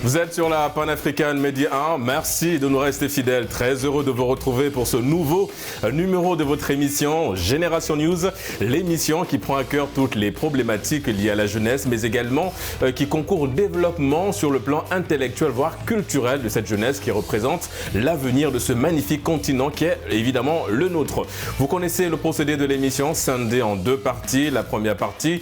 Vous êtes sur la Pan-African Média 1. Merci de nous rester fidèles. Très heureux de vous retrouver pour ce nouveau numéro de votre émission Génération News. L'émission qui prend à cœur toutes les problématiques liées à la jeunesse, mais également qui concourt au développement sur le plan intellectuel, voire culturel de cette jeunesse qui représente l'avenir de ce magnifique continent qui est évidemment le nôtre. Vous connaissez le procédé de l'émission, scindé en deux parties. La première partie,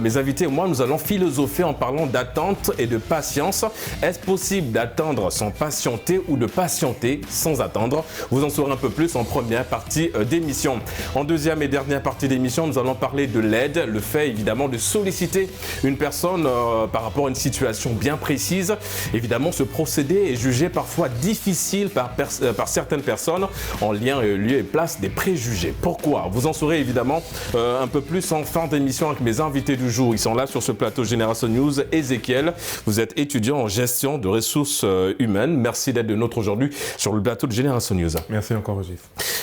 mes invités et moi, nous allons philosopher en parlant d'attente et de patience. Est-ce possible d'attendre sans patienter ou de patienter sans attendre? Vous en saurez un peu plus en première partie d'émission. En deuxième et dernière partie d'émission, nous allons parler de l'aide, le fait évidemment de solliciter une personne par rapport à une situation bien précise. Évidemment, ce procédé est jugé parfois difficile par certaines personnes en lien lieu et place des préjugés. Pourquoi? Vous en saurez évidemment un peu plus en fin d'émission avec mes invités du jour. Ils sont là sur ce plateau Génération News. Ezekiel, vous êtes étudiant en gestion de ressources humaines. Merci d'être de nôtre aujourd'hui sur le plateau de Génération News. Merci encore, Régis.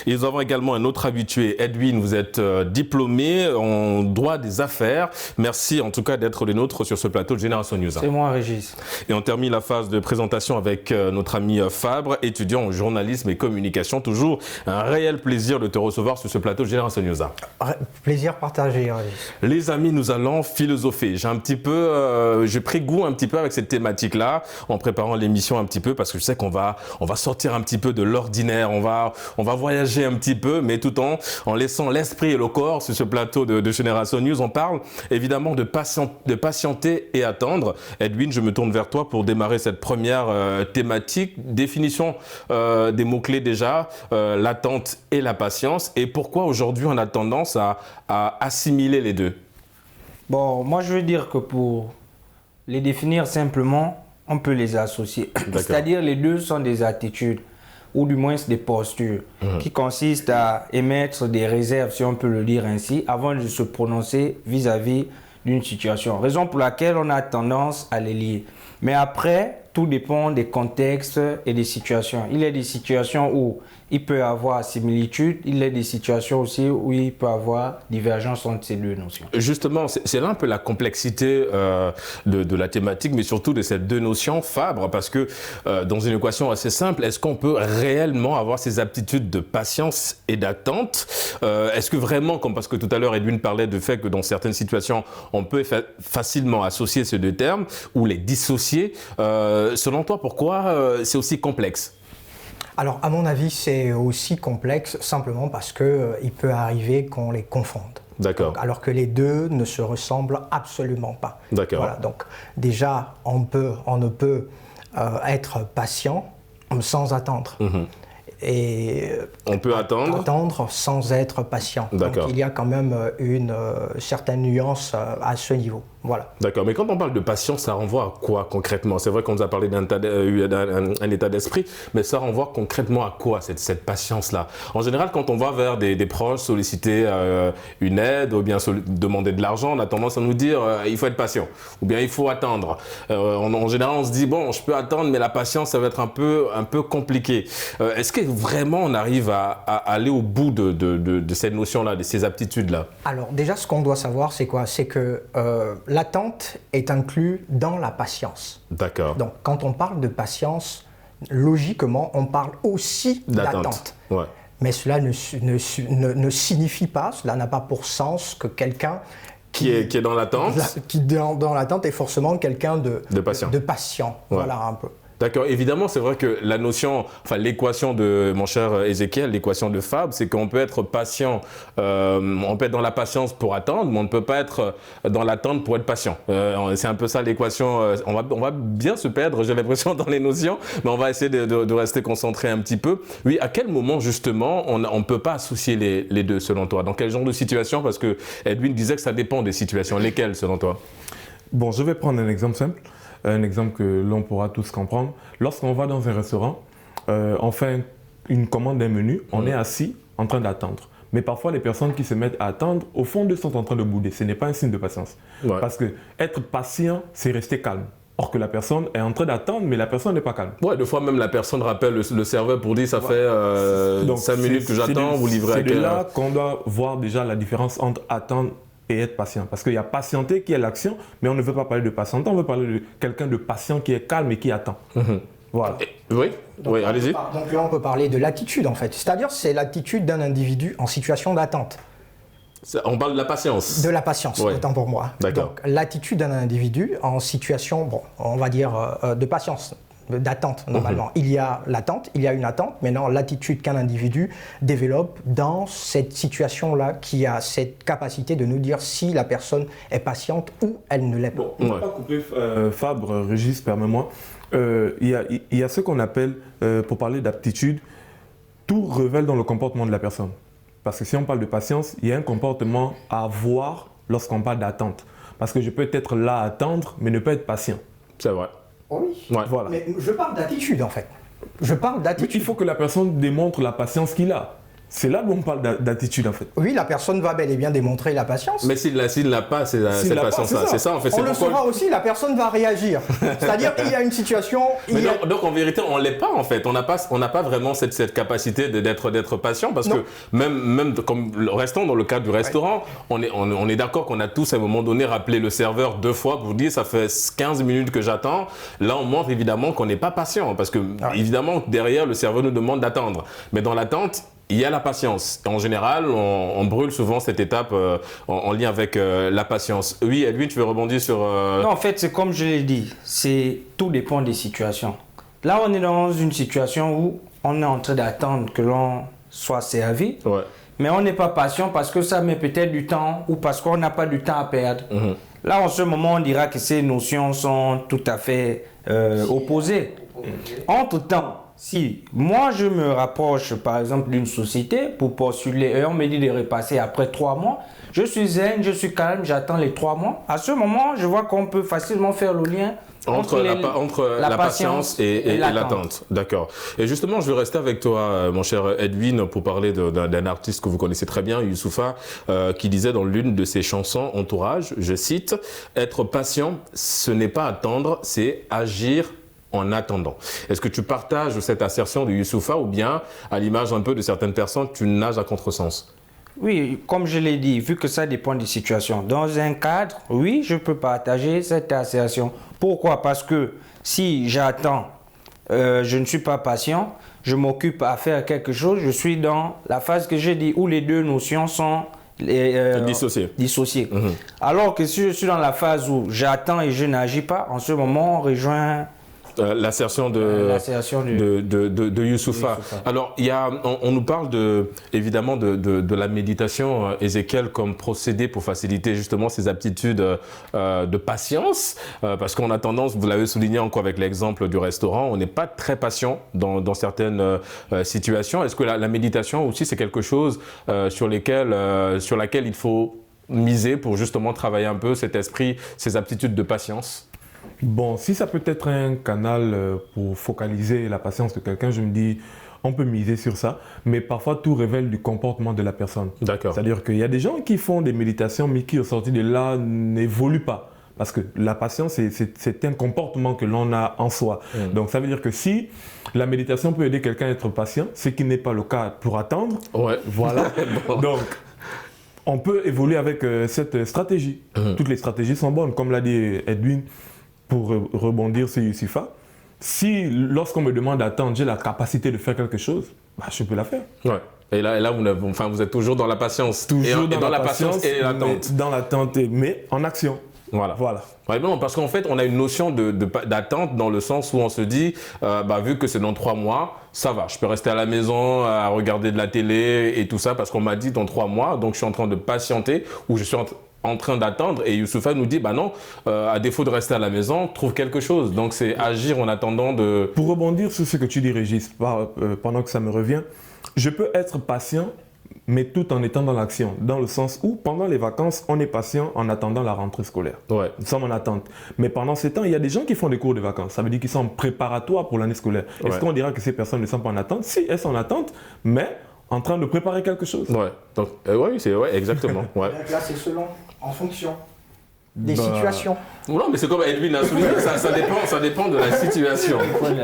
Et nous avons également un autre habitué, Edwin, vous êtes diplômé en droit des affaires. Merci en tout cas d'être de nôtre sur ce plateau de Génération News. C'est moi, Régis. Et on termine la phase de présentation avec notre ami Fabre, étudiant en journalisme et communication. Toujours un réel plaisir de te recevoir sur ce plateau de Génération News. Plaisir partagé, Régis. Les amis, nous allons philosopher. J'ai pris goût un petit peu avec cette thématique-là en préparant l'émission un petit peu parce que je sais qu'on va sortir un petit peu de l'ordinaire. On va voyager un petit peu, mais tout en laissant l'esprit et le corps sur ce plateau de Génération News. On parle évidemment de patienter et attendre. Edwin, je me tourne vers toi pour démarrer cette première thématique. Définition des mots-clés déjà, l'attente et la patience. Et pourquoi aujourd'hui on a tendance à assimiler les deux? Bon, moi je veux dire que pour les définir simplement, on peut les associer. C'est-à-dire les deux sont des attitudes ou du moins des postures qui consistent à émettre des réserves, si on peut le dire ainsi, avant de se prononcer vis-à-vis d'une situation. Raison pour laquelle on a tendance à les lier. Mais après, tout dépend des contextes et des situations. Il y a des situations où il peut y avoir similitude, il y a des situations aussi où il peut y avoir divergence entre ces deux notions. Justement, c'est là un peu la complexité de la thématique, mais surtout de ces deux notions, Fabre, parce que dans une équation assez simple, est-ce qu'on peut réellement avoir ces aptitudes de patience et d'attente? Est-ce que vraiment, parce que tout à l'heure Edwin parlait du fait que dans certaines situations, on peut facilement associer ces deux termes ou les dissocier, selon toi, pourquoi c'est aussi complexe? Alors, à mon avis, c'est aussi complexe simplement parce qu'il peut arriver qu'on les confonde. D'accord. Alors que les deux ne se ressemblent absolument pas. D'accord. Voilà, donc, déjà, on ne peut être patient sans attendre. Et on peut attendre sans être patient. D'accord. Donc, il y a quand même une certaine nuance à ce niveau. Voilà. D'accord, mais quand on parle de patience, ça renvoie à quoi concrètement? C'est vrai qu'on nous a parlé d'un état d'esprit, mais ça renvoie concrètement à quoi cette patience-là? En général, quand on va vers des proches solliciter une aide ou bien demander de l'argent, on a tendance à nous dire il faut être patient ou bien il faut attendre. En général, on se dit bon, je peux attendre, mais la patience, ça va être un peu compliqué. Est-ce que vraiment on arrive à aller au bout de cette notion-là, de ces aptitudes-là? Alors déjà, ce qu'on doit savoir, c'est quoi? C'est que l'attente est inclue dans la patience. D'accord. Donc, quand on parle de patience, logiquement, on parle aussi d'attente. Ouais. Mais cela ne signifie pas, cela n'a pas pour sens que quelqu'un qui est dans l'attente, dans l'attente est forcément quelqu'un de patient. Ouais. Voilà un peu. D'accord, évidemment, c'est vrai que la notion, l'équation de mon cher Ezekiel, l'équation de Fabre, c'est qu'on peut être patient, on peut être dans la patience pour attendre, mais on ne peut pas être dans l'attente pour être patient. C'est un peu ça l'équation, on va bien se perdre, j'ai l'impression, dans les notions, mais on va essayer de rester concentré un petit peu. Oui, à quel moment, justement, on ne peut pas associer les deux, selon toi? Dans quel genre de situation? Parce que Edwin disait que ça dépend des situations. Lesquelles, selon toi? Bon, je vais prendre un exemple simple. Un exemple que l'on pourra tous comprendre. Lorsqu'on va dans un restaurant, on fait une commande d'un menu, on est assis en train d'attendre. Mais parfois, les personnes qui se mettent à attendre, au fond d'eux, sont en train de bouder. Ce n'est pas un signe de patience. Ouais. Parce que être patient, c'est rester calme. Or que la personne est en train d'attendre, mais la personne n'est pas calme. Ouais, des fois même la personne rappelle le serveur pour dire ça fait 5 minutes que j'attends, vous livrez à quelle heure? C'est de là qu'on doit voir déjà la différence entre attendre et être patient. Parce qu'il y a patienter qui est l'action, mais on ne veut pas parler de patienter, on veut parler de quelqu'un de patient qui est calme et qui attend. Voilà. Oui, Donc, oui, allez-y. Donc là, on peut parler de l'attitude en fait. C'est-à-dire, c'est l'attitude d'un individu en situation d'attente. On parle de la patience. De la patience, Ouais. autant pour moi. D'accord. Donc l'attitude d'un individu en situation, bon, on va dire de patience, d'attente normalement. Il y a l'attente, il y a une attente. Maintenant, l'attitude qu'un individu développe dans cette situation-là, qui a cette capacité de nous dire si la personne est patiente ou elle ne l'est pas. Bon, on ne va pas couper Fabre, Régis, permets-moi. Il y a ce qu'on appelle, pour parler d'aptitude, tout révèle dans le comportement de la personne. Parce que si on parle de patience, il y a un comportement à avoir lorsqu'on parle d'attente. Parce que je peux être là à attendre, mais ne pas être patient. C'est vrai. Oui, Ouais. Voilà. mais je parle d'attitude en fait. Je parle Mais d'attitude. il faut que la personne démontre la patience qu'il a. C'est là où on parle d'attitude en fait. Oui, la personne va bel et bien démontrer la patience. Mais s'il ne l'a pas, c'est S'il l'a pas, patience-là. c'est ça. C'est ça, en fait. On C'est le pourquoi- saura aussi, la personne va réagir. C'est-à-dire, il y a une situation. Mais donc, en vérité, on ne l'est pas en fait. On n'a pas vraiment cette capacité d'être patient parce Non. que même comme restons dans le cadre du restaurant, on est d'accord qu'on a tous à un moment donné rappelé le serveur 2 fois pour dire ça fait 15 minutes que j'attends. Là, on montre évidemment qu'on n'est pas patient parce que évidemment derrière le serveur nous demande d'attendre. Mais dans l'attente, il y a la patience. En général, on brûle souvent cette étape en lien avec la patience. Oui, Edwin, tu veux rebondir sur... Non, en fait, c'est comme je l'ai dit, tout dépend des situations. Là, on est dans une situation où on est en train d'attendre que l'on soit servi, Ouais. mais on n'est pas patient parce que ça met peut-être du temps ou parce qu'on n'a pas du temps à perdre. Là, en ce moment, on dira que ces notions sont tout à fait opposées. Entre-temps, si moi je me rapproche par exemple d'une société pour postuler et on me dit de repasser après 3 mois, je suis zen, je suis calme, j'attends les 3 mois. À ce moment, je vois qu'on peut facilement faire le lien Entre la patience et l'attente. D'accord. Et justement, je vais rester avec toi, mon cher Edwin, pour parler d'un artiste que vous connaissez très bien, Youssoupha, qui disait dans l'une de ses chansons Entourage, je cite, « Être patient, ce n'est pas attendre, c'est agir en attendant ». Est-ce que tu partages cette assertion de Youssoupha ou bien, à l'image un peu de certaines personnes, tu nages à contresens? Oui, comme je l'ai dit, vu que ça dépend des situations. Dans un cadre, oui, je peux partager cette assertion. Pourquoi? Parce que si j'attends, je ne suis pas patient, je m'occupe à faire quelque chose, je suis dans la phase que j'ai dit où les deux notions sont dissociées. Alors que si je suis dans la phase où j'attends et je n'agis pas, en ce moment, on rejoint l'assertion de Youssoupha. Alors, on nous parle évidemment de la méditation, Ézéchiel, comme procédé pour faciliter justement ces aptitudes de patience, parce qu'on a tendance, vous l'avez souligné encore avec l'exemple du restaurant, on n'est pas très patient dans certaines situations. Est-ce que la méditation aussi, c'est quelque chose sur laquelle il faut miser pour justement travailler un peu cet esprit, ces aptitudes de patience? Bon, si ça peut être un canal pour focaliser la patience de quelqu'un, je me dis, on peut miser sur ça, mais parfois tout révèle du comportement de la personne. D'accord. C'est-à-dire qu'il y a des gens qui font des méditations, mais qui, au sorti de là, n'évoluent pas. Parce que la patience, c'est un comportement que l'on a en soi. Donc ça veut dire que si la méditation peut aider quelqu'un à être patient, ce qui n'est pas le cas pour attendre, voilà. Bon. Donc, on peut évoluer avec cette stratégie. Toutes les stratégies sont bonnes, comme l'a dit Edwin. Pour rebondir sur Youssoupha, si lorsqu'on me demande d'attendre, j'ai la capacité de faire quelque chose, je peux la faire. Ouais. Et là vous êtes toujours dans la patience. Toujours dans la patience et l'attente. Dans l'attente, mais en action. Voilà. Ouais, non, parce qu'en fait, on a une notion d'attente dans le sens où on se dit, vu que c'est dans 3 mois, ça va, je peux rester à la maison à regarder de la télé et tout ça parce qu'on m'a dit dans 3 mois, donc je suis en train de patienter ou je suis en train d'attendre, et Youssoupha nous dit, non, à défaut de rester à la maison, trouve quelque chose. Donc c'est agir en attendant de... Pour rebondir sur ce que tu dis, Régis, pendant que ça me revient, je peux être patient, mais tout en étant dans l'action, dans le sens où pendant les vacances, on est patient en attendant la rentrée scolaire. Ouais. Nous sommes en attente. Mais pendant ces temps, il y a des gens qui font des cours de vacances. Ça veut dire qu'ils sont préparatoires pour l'année scolaire. Est-ce qu'on dira que ces personnes ne sont pas en attente? Si, elles sont en attente, mais en train de préparer quelque chose. Ouais. Donc, oui, exactement. Ouais. Donc là, c'est selon, en fonction. des situations. Non, mais c'est comme Edwin a souligné, ça dépend de la situation.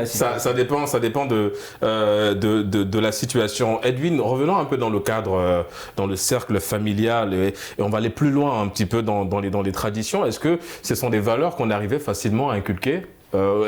Ça dépend de la situation. Edwin, revenons un peu dans le cadre, dans le cercle familial, et on va aller plus loin un petit peu dans les traditions. Est-ce que ce sont des valeurs qu'on arrivait facilement à inculquer?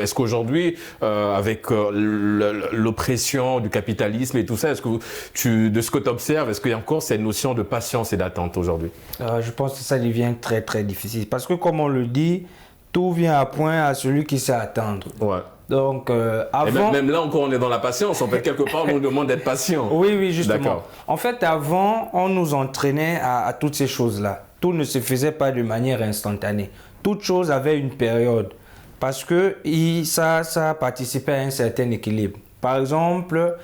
Est-ce qu'aujourd'hui, avec l'oppression du capitalisme et tout ça, est-ce que de ce que tu observes, est-ce qu'il y a encore cette notion de patience et d'attente aujourd'hui? Je pense que ça devient très très difficile. Parce que comme on le dit, tout vient à point à celui qui sait attendre. Ouais. Donc, avant... Et même là encore, on est dans la patience. En fait, quelque part, on nous demande d'être patient. Oui, justement. D'accord. En fait, avant, on nous entraînait à toutes ces choses-là. Tout ne se faisait pas de manière instantanée. Toute chose avait une période. Parce que ça participait à un certain équilibre. Par exemple,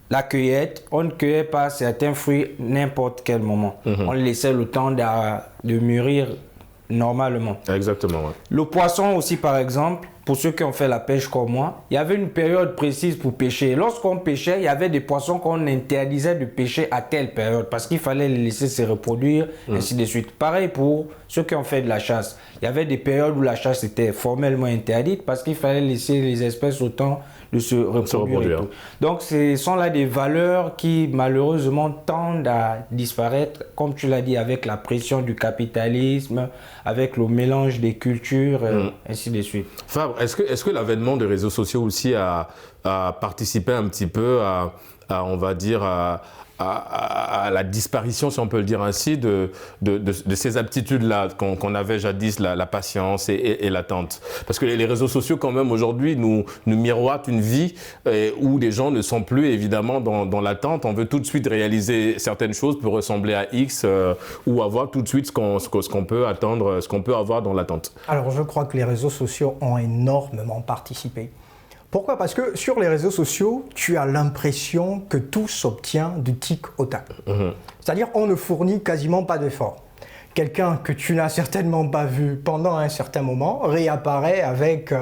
la cueillette, on ne cueillait pas certains fruits n'importe quel moment. On laissait le temps de mûrir normalement. Exactement, ouais. Le poisson aussi, par exemple, pour ceux qui ont fait la pêche comme moi, il y avait une période précise pour pêcher. Lorsqu'on pêchait, il y avait des poissons qu'on interdisait de pêcher à telle période parce qu'il fallait les laisser se reproduire, ainsi de suite. Pareil pour ceux qui ont fait de la chasse. Il y avait des périodes où la chasse était formellement interdite parce qu'il fallait laisser les espèces autant de se reproduire. Et tout. Donc, ce sont là des valeurs qui, malheureusement, tendent à disparaître, comme tu l'as dit, avec la pression du capitalisme, avec le mélange des cultures, ainsi de suite. Fabre, est-ce que l'avènement des réseaux sociaux aussi a participé un petit peu à on va dire, à la disparition, si on peut le dire ainsi, de ces aptitudes-là qu'on avait jadis, la patience et l'attente. Parce que les réseaux sociaux, quand même, aujourd'hui, nous miroitent une vie où les gens ne sont plus, évidemment, dans l'attente. On veut tout de suite réaliser certaines choses pour ressembler à X ou avoir tout de suite ce qu'on peut attendre, ce qu'on peut avoir dans l'attente. Alors, je crois que les réseaux sociaux ont énormément participé. Pourquoi? Parce que sur les réseaux sociaux, tu as l'impression que tout s'obtient du tic au tac. C'est-à-dire on ne fournit quasiment pas d'efforts. Quelqu'un que tu n'as certainement pas vu pendant un certain moment réapparaît avec,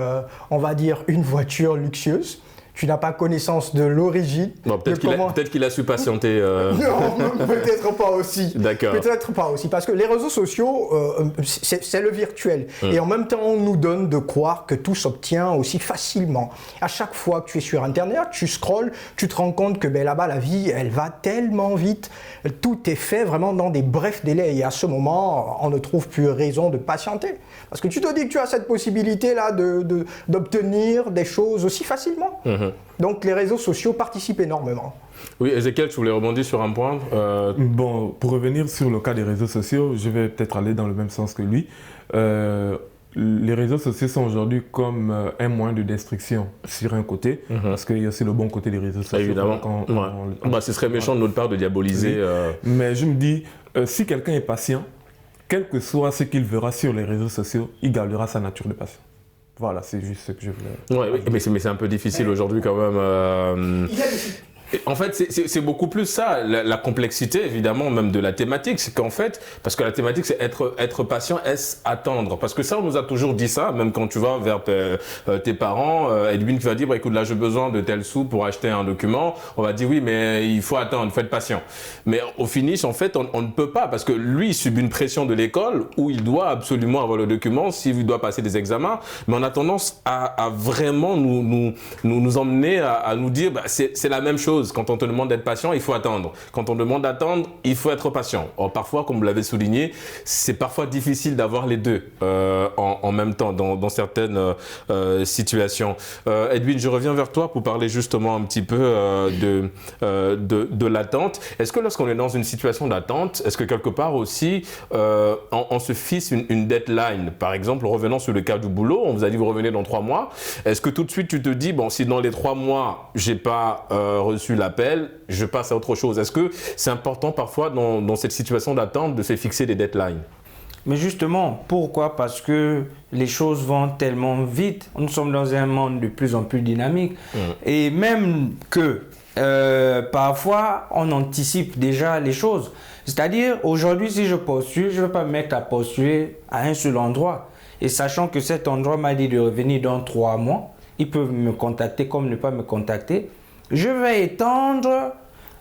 on va dire, une voiture luxueuse. Tu n'as pas connaissance de l'origine. Peut-être qu'il a su patienter. Non, peut-être pas aussi. D'accord. Peut-être pas aussi. Parce que les réseaux sociaux, c'est le virtuel. Et en même temps, on nous donne de croire que tout s'obtient aussi facilement. À chaque fois que tu es sur Internet, tu scrolles, tu te rends compte que là-bas, la vie, elle va tellement vite. Tout est fait vraiment dans des brefs délais. Et à ce moment, on ne trouve plus raison de patienter. Parce que tu te dis que tu as cette possibilité-là d'obtenir des choses aussi facilement. Donc les réseaux sociaux participent énormément. Oui, Ezekiel, tu voulais rebondir sur un point Bon, pour revenir sur le cas des réseaux sociaux, je vais peut-être aller dans le même sens que lui. Les réseaux sociaux sont aujourd'hui comme un moyen de destruction sur un côté, parce qu'il y a aussi le bon côté des réseaux sociaux. Évidemment. Ce serait méchant de notre part de diaboliser. Mais je me dis, si quelqu'un est patient, quel que soit ce qu'il verra sur les réseaux sociaux, il gardera sa nature de patient. Voilà, c'est juste ce que je voulais. Oui, mais c'est un peu difficile aujourd'hui quand même. En fait, c'est beaucoup plus ça, la complexité évidemment même de la thématique, c'est qu'en fait, parce que la thématique c'est être patient, est-ce attendre? Parce que ça, on nous a toujours dit ça, même quand tu vas vers tes parents, Edwin qui va dire, bah, écoute, là j'ai besoin de tel sou pour acheter un document, on va dire oui, mais il faut attendre, il faut être patient. Mais au finish, en fait, on ne peut pas, parce que lui, il subit une pression de l'école où il doit absolument avoir le document, s'il doit passer des examens, mais on a tendance à vraiment nous emmener à nous dire, bah, c'est la même chose. Quand on te demande d'être patient, il faut attendre. Quand on demande d'attendre, il faut être patient. Or, parfois, comme vous l'avez souligné, c'est parfois difficile d'avoir les deux en même temps dans certaines situations. Edwin, je reviens vers toi pour parler justement un petit peu de l'attente. Est-ce que lorsqu'on est dans une situation d'attente, est-ce que quelque part aussi, on se fixe une deadline? Par exemple, revenons sur le cas du boulot, on vous a dit vous revenez dans 3 mois. Est-ce que tout de suite tu te dis, bon, si dans les 3 mois, j'ai pas reçu l'appel, je passe à autre chose? Est-ce que c'est important parfois dans cette situation d'attente de se fixer des deadlines? Mais justement, pourquoi? Parce que les choses vont tellement vite. Nous sommes dans un monde de plus en plus dynamique. Et même que parfois, on anticipe déjà les choses. C'est-à-dire, aujourd'hui, si je postule, je ne vais pas me mettre à postuler à un seul endroit. Et sachant que cet endroit m'a dit de revenir dans 3 mois, ils peuvent me contacter comme ne pas me contacter. Je vais étendre,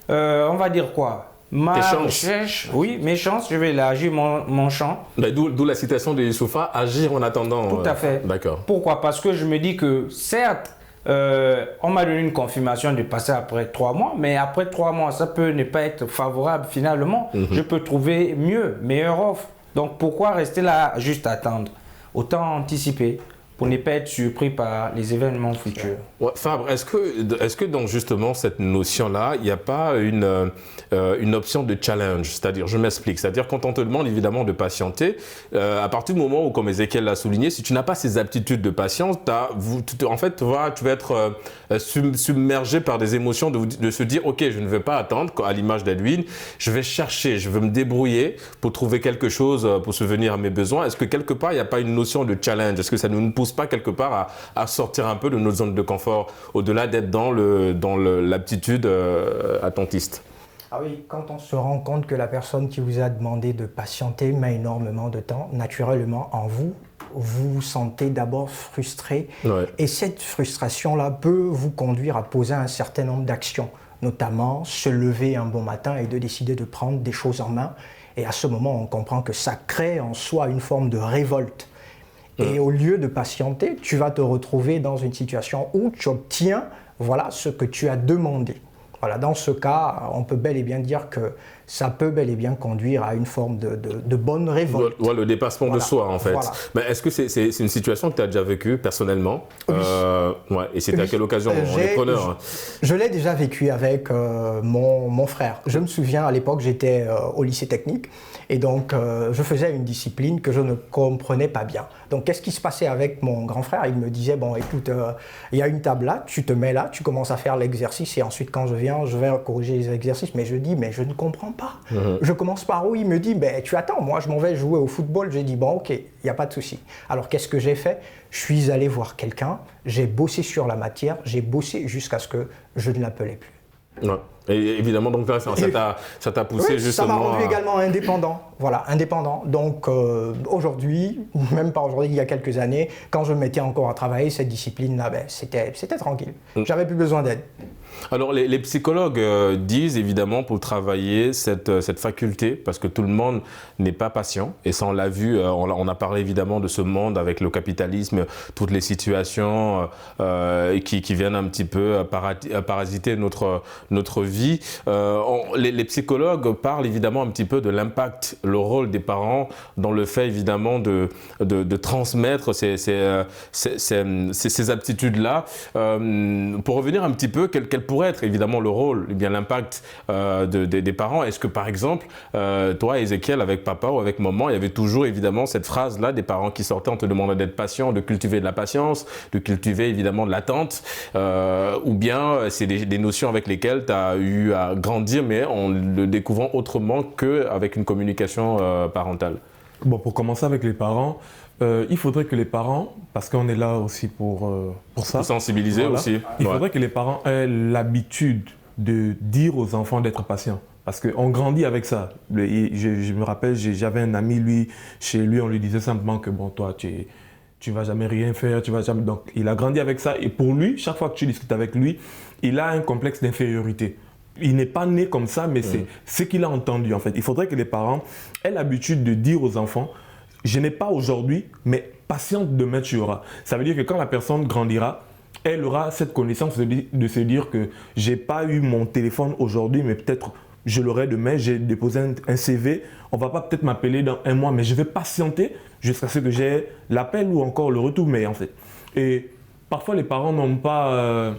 on va dire quoi, Ma chances. recherche, oui, mes chances, je vais élargir mon champ. D'où la citation de Youssoufa, agir en attendant. Tout à fait. D'accord. Pourquoi? Parce que je me dis que certes, on m'a donné une confirmation de passer après 3 mois, mais après 3 mois, ça peut ne pas être favorable finalement. Je peux trouver mieux, meilleure offre. Donc pourquoi rester là juste attendre? Autant anticiper pour ne pas être surpris par les événements futurs. Ouais, Fabre, est-ce que dans justement cette notion-là, il n'y a pas une option de challenge? C'est-à-dire, je m'explique, c'est-à-dire quand on te demande évidemment de patienter, à partir du moment où, comme Ézéchiel l'a souligné, si tu n'as pas ces aptitudes de patience, en fait, tu vas être submergé par des émotions de se dire, ok, je ne vais pas attendre, à l'image d'Edwin, je vais chercher, je vais me débrouiller pour trouver quelque chose pour subvenir à mes besoins. Est-ce que quelque part, il n'y a pas une notion de challenge? Est-ce que ça ne nous pousse pas quelque part à sortir un peu de notre zone de confort, au-delà d'être dans l'aptitude attentiste? Ah oui, quand on se rend compte que la personne qui vous a demandé de patienter met énormément de temps, naturellement, en vous, vous vous sentez d'abord frustré. Ouais. Et cette frustration-là peut vous conduire à poser un certain nombre d'actions, notamment se lever un bon matin et de décider de prendre des choses en main. Et à ce moment, on comprend que ça crée en soi une forme de révolte. Et au lieu de patienter, tu vas te retrouver dans une situation où tu obtiens ce que tu as demandé. Voilà, dans ce cas, on peut bel et bien dire que ça peut bel et bien conduire à une forme de bonne révolte. Le dépassement de soi, en fait. Voilà. Mais est-ce que c'est une situation que tu as déjà vécue personnellement? Oui. Et c'était à quelle occasion? On est preneur. Je l'ai déjà vécu avec mon frère. Je me souviens, à l'époque, j'étais au lycée technique. Et donc, je faisais une discipline que je ne comprenais pas bien. Donc, qu'est-ce qui se passait avec mon grand frère? Il me disait, bon, écoute, il y a une table là, tu te mets là, tu commences à faire l'exercice et ensuite, quand je viens, je vais corriger les exercices. Mais je dis, mais je ne comprends pas. Je commence par où? Il me dit, ben, tu attends, moi, je m'en vais jouer au football. J'ai dit, bon, ok, il n'y a pas de souci. Alors, qu'est-ce que j'ai fait? Je suis allé voir quelqu'un, j'ai bossé sur la matière, j'ai bossé jusqu'à ce que je ne l'appelais plus. Ouais. Et évidemment, donc là, ça t'a poussé oui, justement. Ça m'a rendu également indépendant. Voilà, indépendant. Donc aujourd'hui, même pas aujourd'hui, il y a quelques années, quand je me mettais encore à travailler cette discipline-là, c'était tranquille. J'avais plus besoin d'aide. Alors les psychologues disent évidemment pour travailler cette faculté, parce que tout le monde n'est pas patient, et ça on l'a vu, on a parlé évidemment de ce monde avec le capitalisme, toutes les situations qui viennent un petit peu parasiter notre vie. Les psychologues parlent évidemment un petit peu de l'impact, le rôle des parents dans le fait évidemment de transmettre ces aptitudes-là. Pour revenir un petit peu, quel pourrait être évidemment le rôle, eh bien l'impact des parents? Est-ce que par exemple, toi Ézéchiel, avec papa ou avec maman, il y avait toujours évidemment cette phrase-là des parents qui sortaient en te demandant d'être patient, de cultiver de la patience, de cultiver évidemment de l'attente, ou bien c'est des notions avec lesquelles tu as eu à grandir, mais en le découvrant autrement qu'avec une communication parentale? Bon, pour commencer avec les parents, il faudrait que les parents, parce qu'on est là aussi pour ça. Pour sensibiliser aussi. Il faudrait que les parents aient l'habitude de dire aux enfants d'être patients. Parce qu'on grandit avec ça. Je me rappelle, j'avais un ami, lui, chez lui, on lui disait simplement que bon, toi, tu vas jamais rien faire, tu vas jamais. Donc, il a grandi avec ça. Et pour lui, chaque fois que tu discutes avec lui, il a un complexe d'infériorité. Il n'est pas né comme ça, mais c'est ce qu'il a entendu en fait. Il faudrait que les parents aient l'habitude de dire aux enfants, je n'ai pas aujourd'hui, mais patiente, demain tu auras. Ça veut dire que quand la personne grandira, elle aura cette connaissance de se dire que j'ai pas eu mon téléphone aujourd'hui, mais peut-être je l'aurai demain, j'ai déposé un CV, on va pas peut-être m'appeler dans 1 mois, mais je vais patienter jusqu'à ce que j'ai l'appel ou encore le retour, mais en fait. Et parfois les parents n'ont pas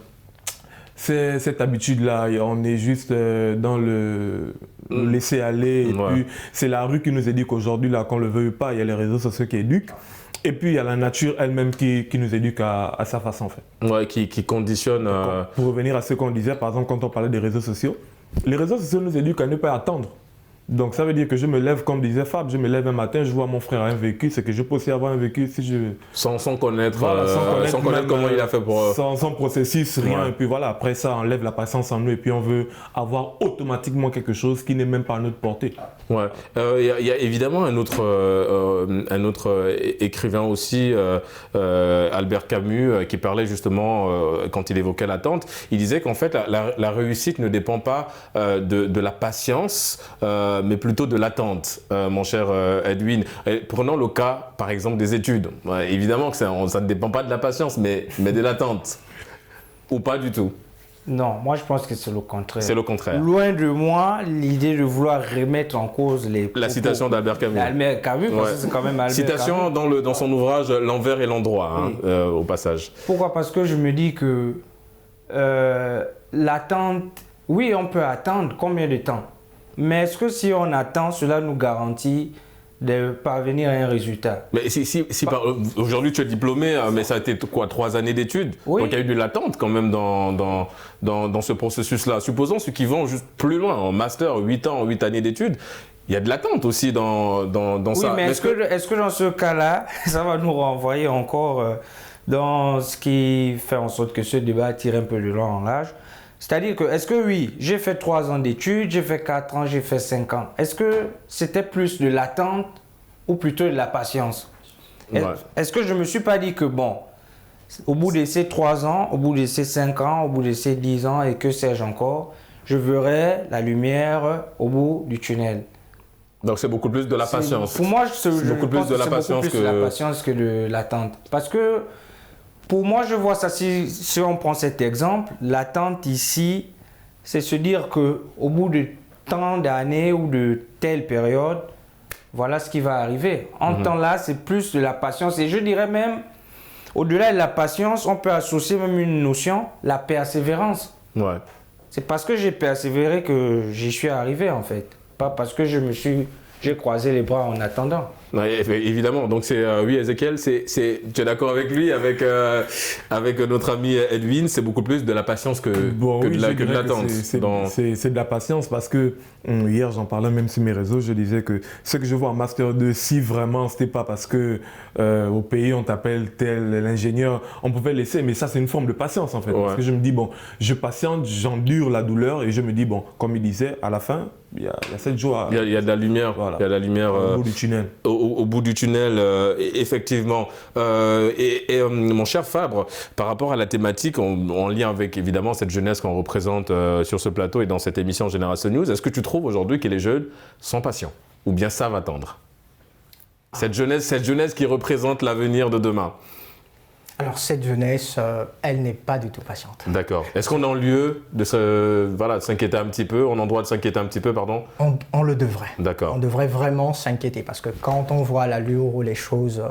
cette habitude-là, on est juste dans le laisser aller, et puis c'est la rue qui nous éduque aujourd'hui, là, qu'on le veuille pas, il y a les réseaux sociaux qui éduquent, et puis il y a la nature elle-même qui nous éduque à sa façon, en fait. Ouais, qui conditionne... Pour revenir à ce qu'on disait, par exemple, quand on parlait des réseaux sociaux, les réseaux sociaux nous éduquent à ne pas attendre. Donc ça veut dire que je me lève, comme disait Fab, je me lève un matin, je vois mon frère a un véhicule, c'est que je peux aussi avoir un véhicule si je... Sans connaître, Voilà, sans connaître comment il a fait pour... Sans processus, rien. Ouais. Et puis voilà, après ça, on enlève la patience en nous et puis on veut avoir automatiquement quelque chose qui n'est même pas à notre portée. Ouais. Il y a évidemment un autre écrivain aussi, Albert Camus, qui parlait justement, quand il évoquait l'attente, il disait qu'en fait, la réussite ne dépend pas de la patience, mais plutôt de l'attente, mon cher Edwin. Et prenons le cas, par exemple, des études. Ouais, évidemment que ça ne dépend pas de la patience, mais de l'attente. Ou pas du tout. Non, moi je pense que c'est le contraire. C'est le contraire. Loin de moi l'idée de vouloir remettre en cause les propos. La citation d'Albert Camus. Albert Camus, parce Ouais. que c'est quand même Albert Citation Camus. dans son ouvrage L'envers et l'endroit, hein, Oui. au passage. Pourquoi? Parce que je me dis que l'attente, oui, on peut attendre combien de temps? Mais est-ce que si on attend, cela nous garantit de parvenir à un résultat? Mais aujourd'hui tu es diplômé, mais ça a été quoi, 3 années d'études? Oui. Donc il y a eu de l'attente quand même dans ce processus-là. Supposons ceux qui vont juste plus loin, en master, 8 ans, 8 années d'études, il y a de l'attente aussi dans Oui, ça. mais est-ce que dans ce cas-là, ça va nous renvoyer encore dans ce qui fait en sorte que ce débat tire un peu de long en large? C'est-à-dire que, est-ce que oui, j'ai fait 3 ans d'études, j'ai fait 4 ans, j'ai fait 5 ans. Est-ce que c'était plus de l'attente ou plutôt de la patience? Ouais. Est-ce que je ne me suis pas dit que, bon, au bout de ces 3 ans, au bout de ces 5 ans, au bout de ces 10 ans et que sais-je encore, je verrai la lumière au bout du tunnel? Donc c'est beaucoup plus de la patience. Pour moi, je beaucoup plus pense de que la c'est patience beaucoup plus de la patience que de l'attente. Parce que pour moi, je vois ça, si on prend cet exemple, l'attente ici, c'est se dire qu'au bout de tant d'années ou de telle période, voilà ce qui va arriver. En temps là, c'est plus de la patience. Et je dirais même, au-delà de la patience, on peut associer même une notion, la persévérance. Ouais. C'est parce que j'ai persévéré que j'y suis arrivé en fait. Pas parce que j'ai croisé les bras en attendant. Ouais, évidemment, donc oui Ezekiel, tu es d'accord avec lui, avec notre ami Edwin, c'est beaucoup plus de la patience que de l'attente. C'est de la patience parce que hier j'en parlais même sur mes réseaux, je disais que ce que je vois en Master 2, si vraiment c'était pas parce que au pays on t'appelle tel l'ingénieur, on pouvait laisser, mais ça c'est une forme de patience en fait. Ouais. Parce que je me dis bon, je patiente, j'endure la douleur et je me dis bon, comme il disait, à la fin, il y a 7 jours. Il y a de la lumière, Voilà. il y a de la lumière Au bout du tunnel. Au bout du tunnel, effectivement. Mon cher Fabre, par rapport à la thématique, en lien avec évidemment cette jeunesse qu'on représente sur ce plateau et dans cette émission Génération News, est-ce que tu trouves aujourd'hui que les jeunes sont patients ou bien savent attendre? Cette jeunesse qui représente l'avenir de demain. Alors cette jeunesse, elle n'est pas du tout patiente. D'accord. Est-ce qu'on a en lieu de s'inquiéter un petit peu, on a en droit de s'inquiéter un petit peu, pardon? On le devrait. D'accord. On devrait vraiment s'inquiéter parce que quand on voit l'allure où les choses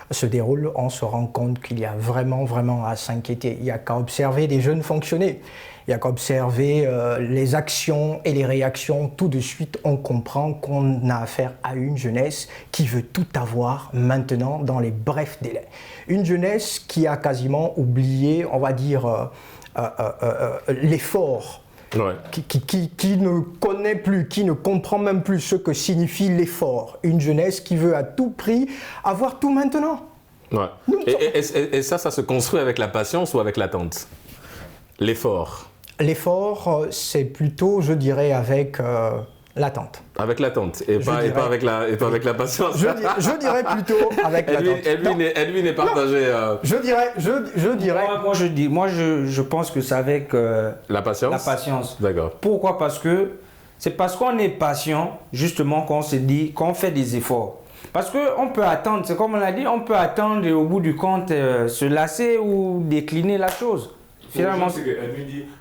se déroulent, on se rend compte qu'il y a vraiment à s'inquiéter. Il n'y a qu'à observer des jeunes fonctionner. Il n'y a qu'à observer les actions et les réactions. Tout de suite, on comprend qu'on a affaire à une jeunesse qui veut tout avoir maintenant dans les brefs délais. Une jeunesse qui a quasiment oublié, on va dire, l'effort. Ouais. Qui ne connaît plus, qui ne comprend même plus ce que signifie l'effort. Une jeunesse qui veut à tout prix avoir tout maintenant. Ouais. Et ça se construit avec la patience ou avec l'attente? L'effort. L'effort, c'est plutôt, je dirais, avec l'attente. Avec l'attente et pas avec la patience. Je dirais plutôt avec l'attente. Edwin est partagé. Je dirais. Moi, je pense que c'est avec La patience. la patience. D'accord. Pourquoi? Parce que c'est parce qu'on est patient, justement, qu'on se dit qu'on fait des efforts. Parce qu'on peut attendre, c'est comme on l'a dit, on peut attendre et au bout du compte se lasser ou décliner la chose. Finalement,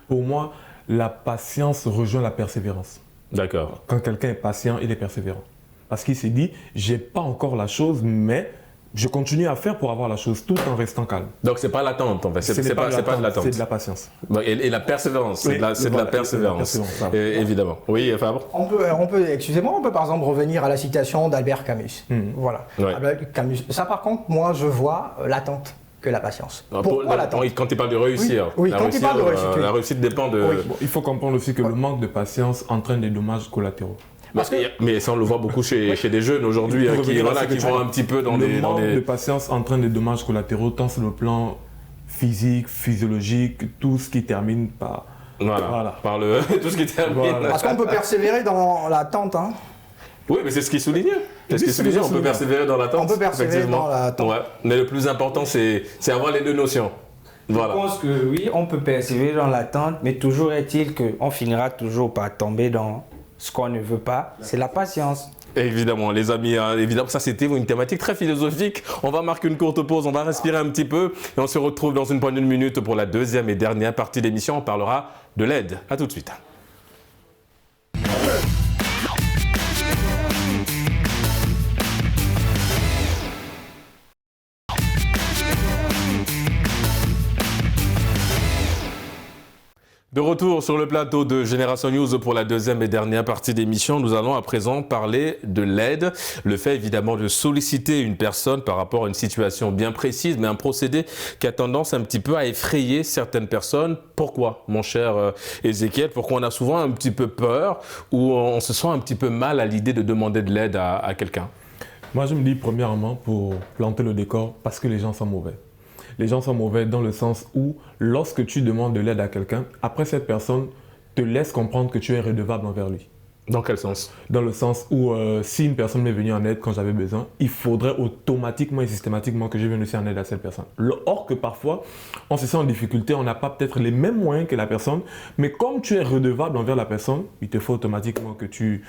Pour moi, la patience rejoint la persévérance. D'accord. Quand quelqu'un est patient, il est persévérant. Parce qu'il s'est dit, j'ai pas encore la chose, mais je continue à faire pour avoir la chose tout en restant calme. Donc c'est pas l'attente en fait, c'est pas de l'attente. C'est de la patience. Et la persévérance, Oui, c'est de la persévérance. Évidemment. Oui, Fabre. On peut, excusez-moi, on peut par exemple revenir à la citation d'Albert Camus. Voilà. Ouais. Albert Camus. Ça par contre, moi je vois l'attente que la patience. Pourquoi l'attente? Quand il parle de réussir. Oui, quand il parle de réussite, oui. La réussite dépend de... Oui. Bon, il faut comprendre aussi que le manque de patience entraîne des dommages collatéraux. Mais ça, on le voit beaucoup chez des jeunes aujourd'hui qui vont un petit peu dans le des... manque de patience entraîne des dommages collatéraux, tant sur le plan physique, physiologique, tout ce qui termine par... Voilà. Par tout ce qui termine... Voilà. Parce qu'on peut persévérer dans l'attente. Hein. Oui, mais c'est ce qui est souligné. On peut persévérer dans l'attente. On peut persévérer dans l'attente. Ouais. Mais le plus important, c'est avoir les deux notions. Voilà. Je pense que oui, on peut persévérer dans l'attente, mais toujours est-il qu'on finira toujours par tomber dans ce qu'on ne veut pas. C'est la patience. Évidemment, les amis, évidemment, ça c'était une thématique très philosophique. On va marquer une courte pause, on va respirer un petit peu et on se retrouve dans une poignée de minutes pour la deuxième et dernière partie de l'émission. On parlera de l'aide. À tout de suite. De retour sur le plateau de Génération News pour la deuxième et dernière partie d'émission, nous allons à présent parler de l'aide. Le fait évidemment de solliciter une personne par rapport à une situation bien précise, mais un procédé qui a tendance un petit peu à effrayer certaines personnes. Pourquoi, mon cher Ézéchiel? Pourquoi on a souvent un petit peu peur ou on se sent un petit peu mal à l'idée de demander de l'aide à quelqu'un? Moi, je me dis premièrement pour planter le décor parce que les gens sont mauvais. Les gens sont mauvais dans le sens où, lorsque tu demandes de l'aide à quelqu'un, après cette personne te laisse comprendre que tu es redevable envers lui. Dans quel sens? Dans le sens où, si une personne m'est venue en aide quand j'avais besoin, il faudrait automatiquement et systématiquement que je vienne aussi en aide à cette personne. Or que parfois, on se sent en difficulté, on n'a pas peut-être les mêmes moyens que la personne, mais comme tu es redevable envers la personne, il te faut automatiquement que tu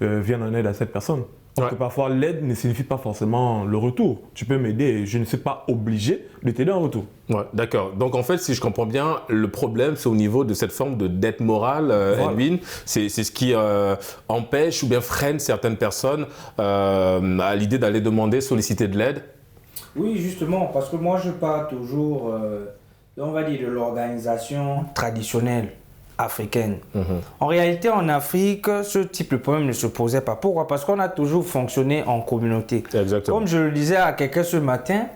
viennes en aide à cette personne. Parce que parfois, l'aide ne signifie pas forcément le retour. Tu peux m'aider et je ne suis pas obligé de t'aider en retour. Ouais, d'accord. Donc en fait, si je comprends bien, le problème, c'est au niveau de cette forme de dette morale, Edwin. C'est ce qui empêche ou bien freine certaines personnes à l'idée d'aller demander, solliciter de l'aide. Oui, justement, parce que moi, je parle toujours, on va dire, de l'organisation traditionnelle africaine. En réalité, en Afrique, ce type de problème ne se posait pas. Pourquoi? Parce qu'on a toujours fonctionné en communauté. Exactement. Comme je le disais à quelqu'un ce matin,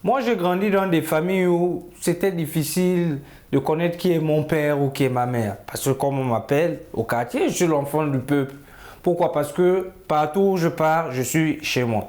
moi j'ai grandi dans des familles où c'était difficile de connaître qui est mon père ou qui est ma mère. Parce que comme on m'appelle au quartier, je suis l'enfant du peuple. Pourquoi? Parce que partout où je pars, je suis chez moi.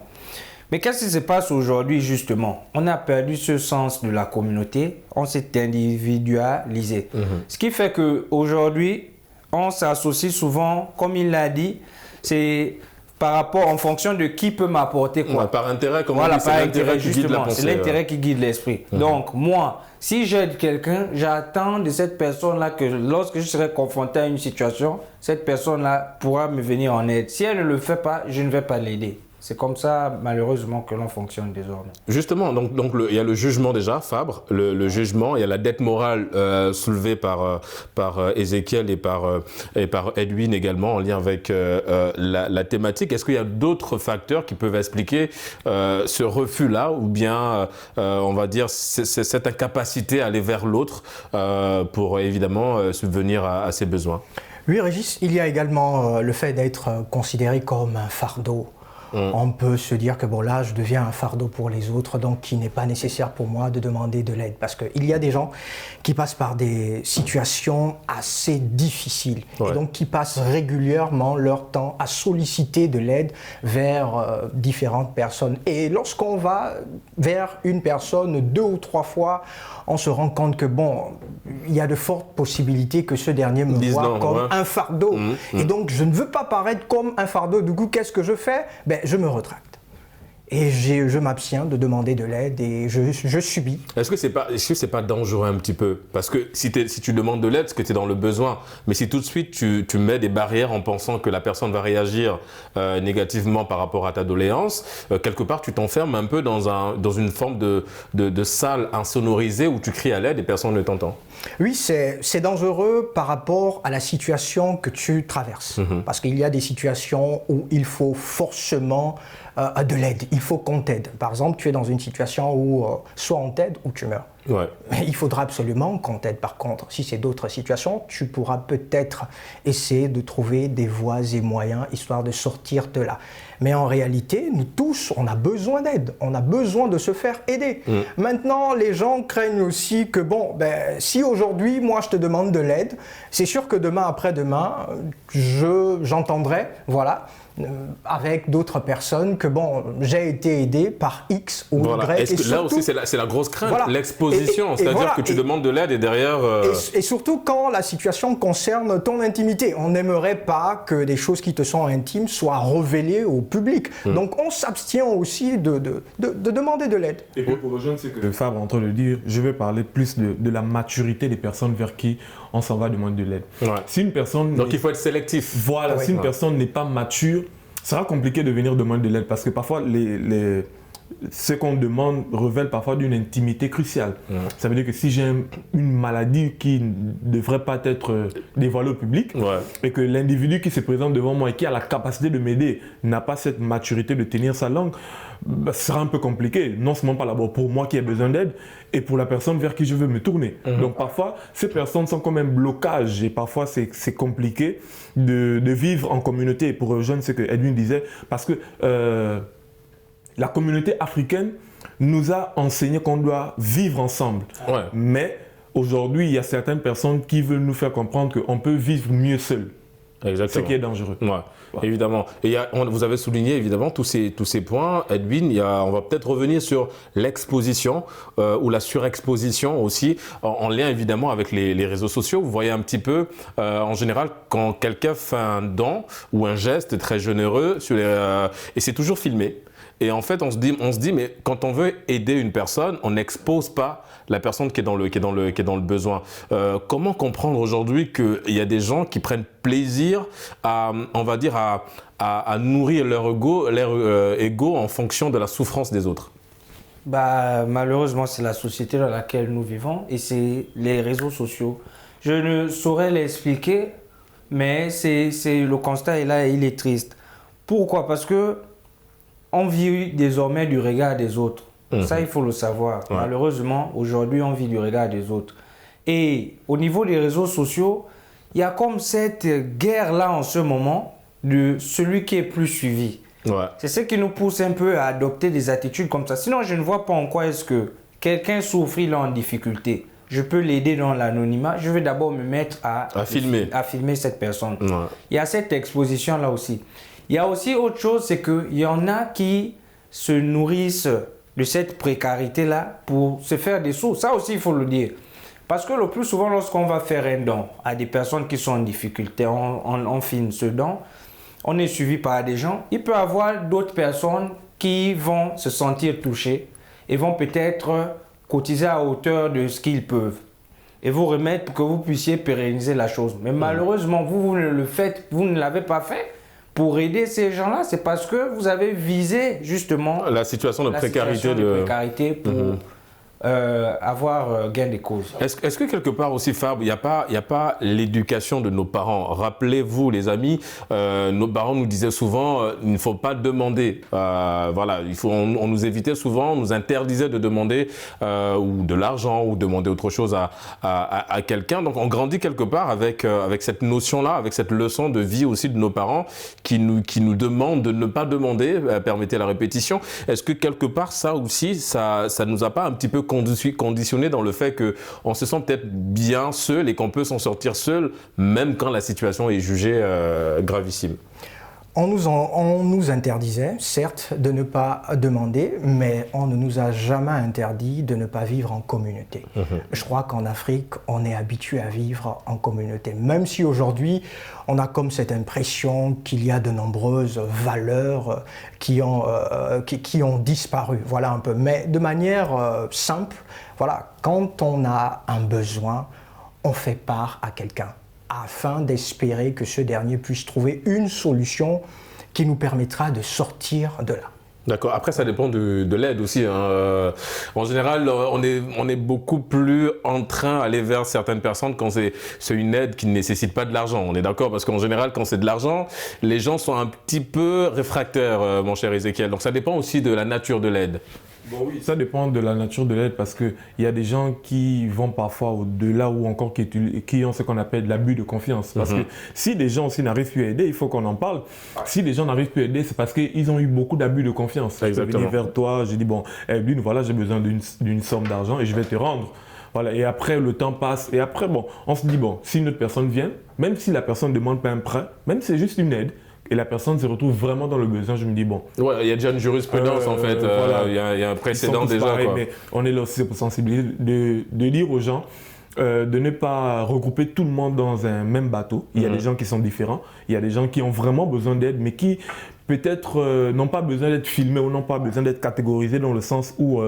Mais qu'est-ce qui se passe aujourd'hui justement? On a perdu ce sens de la communauté, on s'est individualisé. Ce qui fait qu'aujourd'hui, on s'associe souvent, comme il l'a dit, c'est par rapport, en fonction de qui peut m'apporter quoi. Ouais, par intérêt, comme voilà, on dit, c'est l'intérêt qui guide la pensée. C'est l'intérêt qui guide l'esprit. Donc moi, si j'aide quelqu'un, j'attends de cette personne-là que lorsque je serai confronté à une situation, cette personne-là pourra me venir en aide. Si elle ne le fait pas, je ne vais pas l'aider. C'est comme ça, malheureusement, que l'on fonctionne désormais. Justement, donc il y a le jugement déjà, Fabre, le jugement, il y a la dette morale soulevée par Ézéchiel et par Edwin également en lien avec la thématique. Est-ce qu'il y a d'autres facteurs qui peuvent expliquer ce refus-là ou bien, on va dire, cette incapacité à aller vers l'autre pour évidemment subvenir à ses besoins? Oui, Régis, il y a également le fait d'être considéré comme un fardeau. On peut se dire que bon là je deviens un fardeau pour les autres, donc il n'est pas nécessaire pour moi de demander de l'aide, parce qu'il y a des gens qui passent par des situations assez difficiles et donc qui passent régulièrement leur temps à solliciter de l'aide vers différentes personnes. Et lorsqu'on va vers une personne 2 ou 3 fois, on se rend compte que bon, il y a de fortes possibilités que ce dernier me voit comme un fardeau. Et donc je ne veux pas paraître comme un fardeau. Du coup, qu'est-ce que je fais? Ben, je me retracte. Et je m'abstiens de demander de l'aide et je subis. Est-ce que c'est pas dangereux un petit peu? Parce que si tu demandes de l'aide, c'est que tu es dans le besoin. Mais si tout de suite tu mets des barrières en pensant que la personne va réagir négativement par rapport à ta doléance, quelque part tu t'enfermes un peu dans une forme de salle insonorisée où tu cries à l'aide et personne ne t'entend. Oui, c'est dangereux par rapport à la situation que tu traverses. Parce qu'il y a des situations où il faut forcément de l'aide, il faut qu'on t'aide. Par exemple, tu es dans une situation où soit on t'aide ou tu meurs. Ouais. Il faudra absolument qu'on t'aide. Par contre, si c'est d'autres situations, tu pourras peut-être essayer de trouver des voies et moyens histoire de sortir de là. Mais en réalité, nous tous, on a besoin d'aide. On a besoin de se faire aider. Maintenant, les gens craignent aussi que, si aujourd'hui, moi, je te demande de l'aide, c'est sûr que demain, après-demain, j'entendrai, avec d'autres personnes que j'ai été aidé par X ou Y. Est-ce que surtout, là aussi c'est la grosse crainte, l'exposition, c'est-à-dire que tu demandes de l'aide et derrière... Et surtout quand la situation concerne ton intimité. On n'aimerait pas que des choses qui te sont intimes soient révélées au public. Donc on s'abstient aussi de demander de l'aide. Et puis pour le jeune, c'est que Fabre est en train de dire, je vais parler plus de la maturité des personnes vers qui on s'en va demander de l'aide. Ouais. Si une personne... Donc il faut être sélectif. Voilà, si une personne n'est pas mature, ça sera compliqué de venir demander de l'aide parce que parfois ce qu'on demande révèle parfois d'une intimité cruciale. Ça veut dire que si j'ai une maladie qui ne devrait pas être dévoilée au public et que l'individu qui se présente devant moi et qui a la capacité de m'aider n'a pas cette maturité de tenir sa langue, ce sera un peu compliqué. Non seulement pas d'abord pour moi qui ai besoin d'aide et pour la personne vers qui je veux me tourner. Donc parfois, ces personnes sont comme un blocage et parfois c'est compliqué de vivre en communauté. Et pour rejoindre ce que Edwin disait, parce que la communauté africaine nous a enseigné qu'on doit vivre ensemble. Mais aujourd'hui, il y a certaines personnes qui veulent nous faire comprendre qu'on peut vivre mieux seul. Exactement. Ce qui est dangereux. Évidemment. Et vous avez souligné évidemment tous ces points. Edwin, on va peut-être revenir sur l'exposition ou la surexposition aussi, en lien évidemment avec les réseaux sociaux. Vous voyez un petit peu, en général, quand quelqu'un fait un don ou un geste très généreux, et c'est toujours filmé. Et en fait, on se dit, mais quand on veut aider une personne, on n'expose pas la personne qui est dans le besoin. Comment comprendre aujourd'hui qu'il y a des gens qui prennent plaisir à nourrir leur ego en fonction de la souffrance des autres? Malheureusement, c'est la société dans laquelle nous vivons et c'est les réseaux sociaux. Je ne saurais l'expliquer, mais le constat est là et il est triste. Pourquoi? Parce que on vit désormais du regard des autres. Ça, il faut le savoir. Malheureusement, aujourd'hui, on vit du regard des autres. Et au niveau des réseaux sociaux, il y a comme cette guerre-là en ce moment de celui qui est plus suivi. C'est ce qui nous pousse un peu à adopter des attitudes comme ça. Sinon, je ne vois pas en quoi est-ce que quelqu'un souffre, il est en difficulté. Je peux l'aider dans l'anonymat. Je vais d'abord me mettre à filmer cette personne. Il y a cette exposition-là aussi. Il y a aussi autre chose, c'est qu'il y en a qui se nourrissent de cette précarité-là pour se faire des sous. Ça aussi, il faut le dire. Parce que le plus souvent, lorsqu'on va faire un don à des personnes qui sont en difficulté, on filme ce don, on est suivi par des gens. Il peut y avoir d'autres personnes qui vont se sentir touchées et vont peut-être cotiser à hauteur de ce qu'ils peuvent et vous remettre pour que vous puissiez pérenniser la chose. Mais malheureusement, vous ne l'avez pas fait. Pour aider ces gens-là, c'est parce que vous avez visé justement la situation de précarité pour avoir gain de cause. Est-ce que quelque part aussi, Fabre, il n'y a pas l'éducation de nos parents? Rappelez-vous, les amis, nos parents nous disaient souvent il ne faut pas demander. On nous évitait souvent, on nous interdisait de demander ou de l'argent ou demander autre chose à quelqu'un. Donc on grandit quelque part avec cette notion-là, avec cette leçon de vie aussi de nos parents qui nous demandent de ne pas demander, permettez la répétition. Est-ce que quelque part, ça aussi, ça nous a pas un petit peu conditionné dans le fait qu'on se sent peut-être bien seul et qu'on peut s'en sortir seul, même quand la situation est jugée gravissime? On nous interdisait, certes, de ne pas demander, mais on ne nous a jamais interdit de ne pas vivre en communauté. Je crois qu'en Afrique, on est habitué à vivre en communauté, même si aujourd'hui, on a comme cette impression qu'il y a de nombreuses valeurs qui ont disparu, voilà un peu. Mais de manière simple, voilà, quand on a un besoin, on fait part à quelqu'un, afin d'espérer que ce dernier puisse trouver une solution qui nous permettra de sortir de là. D'accord. Après, ça dépend de l'aide aussi. En général, on est beaucoup plus en train d'aller vers certaines personnes quand c'est une aide qui ne nécessite pas de l'argent. On est d'accord? Parce qu'en général, quand c'est de l'argent, les gens sont un petit peu réfractaires, mon cher Ezekiel. Donc, ça dépend aussi de la nature de l'aide. Bon, oui, ça dépend de la nature de l'aide parce qu'il y a des gens qui vont parfois au-delà ou encore qui ont ce qu'on appelle de l'abus de confiance. Parce que si des gens aussi n'arrivent plus à aider, il faut qu'on en parle. Si des gens n'arrivent plus à aider, c'est parce qu'ils ont eu beaucoup d'abus de confiance. Je vais venir vers toi, j'ai dit, bon, Edwin, voilà, j'ai besoin d'une somme d'argent et je vais te rendre. Voilà, et après, le temps passe. Et après, bon, on se dit, bon, si une autre personne vient, même si la personne ne demande pas un prêt, même si c'est juste une aide, et la personne se retrouve vraiment dans le besoin, je me dis bon. Ouais, il y a déjà une jurisprudence en fait, voilà, il y a un précédent déjà. Pareils, Quoi. Mais on est là aussi pour sensibiliser, de dire aux gens de ne pas regrouper tout le monde dans un même bateau. Il y a des gens qui sont différents, il y a des gens qui ont vraiment besoin d'aide, mais qui peut-être n'ont pas besoin d'être filmés ou n'ont pas besoin d'être catégorisés dans le sens où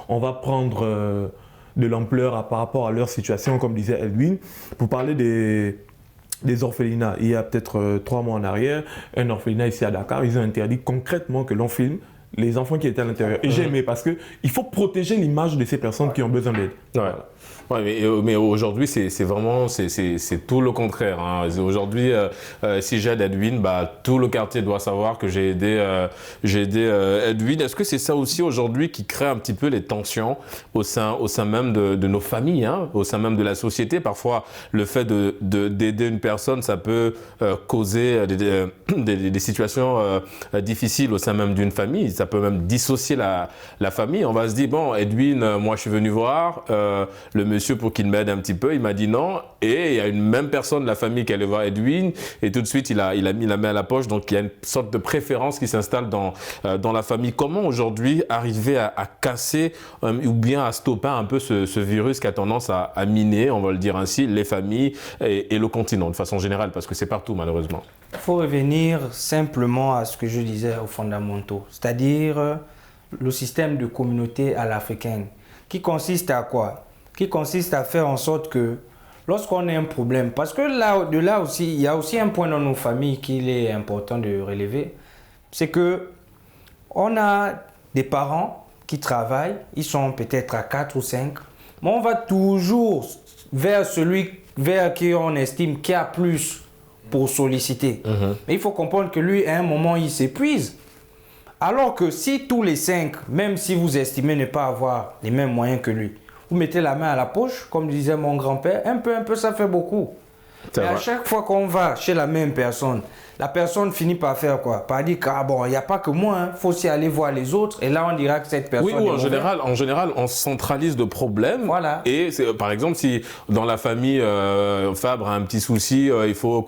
on va prendre de l'ampleur par rapport à leur situation, comme disait Edwin, pour parler des orphelinats. Il y a peut-être 3 mois en arrière, un orphelinat ici à Dakar, ils ont interdit concrètement que l'on filme les enfants qui étaient à l'intérieur. Et j'ai aimé parce qu'il faut protéger l'image de ces personnes qui ont besoin d'aide. Ouais. Voilà. Ouais, mais aujourd'hui, c'est vraiment tout le contraire. Hein. Aujourd'hui, si j'aide Edwin, bah, tout le quartier doit savoir que j'ai aidé Edwin. Est-ce que c'est ça aussi aujourd'hui qui crée un petit peu les tensions au sein même de nos familles, hein, au sein même de la société? Parfois, le fait d'aider une personne, ça peut causer des situations difficiles au sein même d'une famille. Ça peut même dissocier la famille. On va se dire, bon, Edwin, moi je suis venu voir, le monsieur pour qu'il m'aide un petit peu, il m'a dit non, et il y a une même personne de la famille qui allait voir Edwin, et tout de suite il a mis la main à la poche, donc il y a une sorte de préférence qui s'installe dans la famille. Comment aujourd'hui arriver à casser ou bien à stopper un peu ce virus qui a tendance à miner, on va le dire ainsi, les familles et le continent de façon générale, parce que c'est partout malheureusement. Il faut revenir simplement à ce que je disais aux fondamentaux, c'est-à-dire le système de communauté à l'africaine, qui consiste à quoi? Qui consiste à faire en sorte que lorsqu'on a un problème, parce que là aussi, il y a aussi un point dans nos familles qu'il est important de relever, c'est que on a des parents qui travaillent, ils sont peut-être à 4 ou 5, mais on va toujours vers celui vers qui on estime qu'il y a plus pour solliciter. Mais il faut comprendre que lui, à un moment, il s'épuise. Alors que si tous les 5, même si vous estimez ne pas avoir les mêmes moyens que lui, vous mettez la main à la poche, comme disait mon grand-père, un peu, ça fait beaucoup. Et à chaque fois qu'on va chez la même personne, la personne finit par faire quoi? Par dire qu'il n'y a pas que moi, il faut aussi aller voir les autres. Et là, on dira que cette personne. Oui, ou en général, on centralise le problème. Voilà. Et par exemple, si dans la famille, Fabre a un petit souci, il faut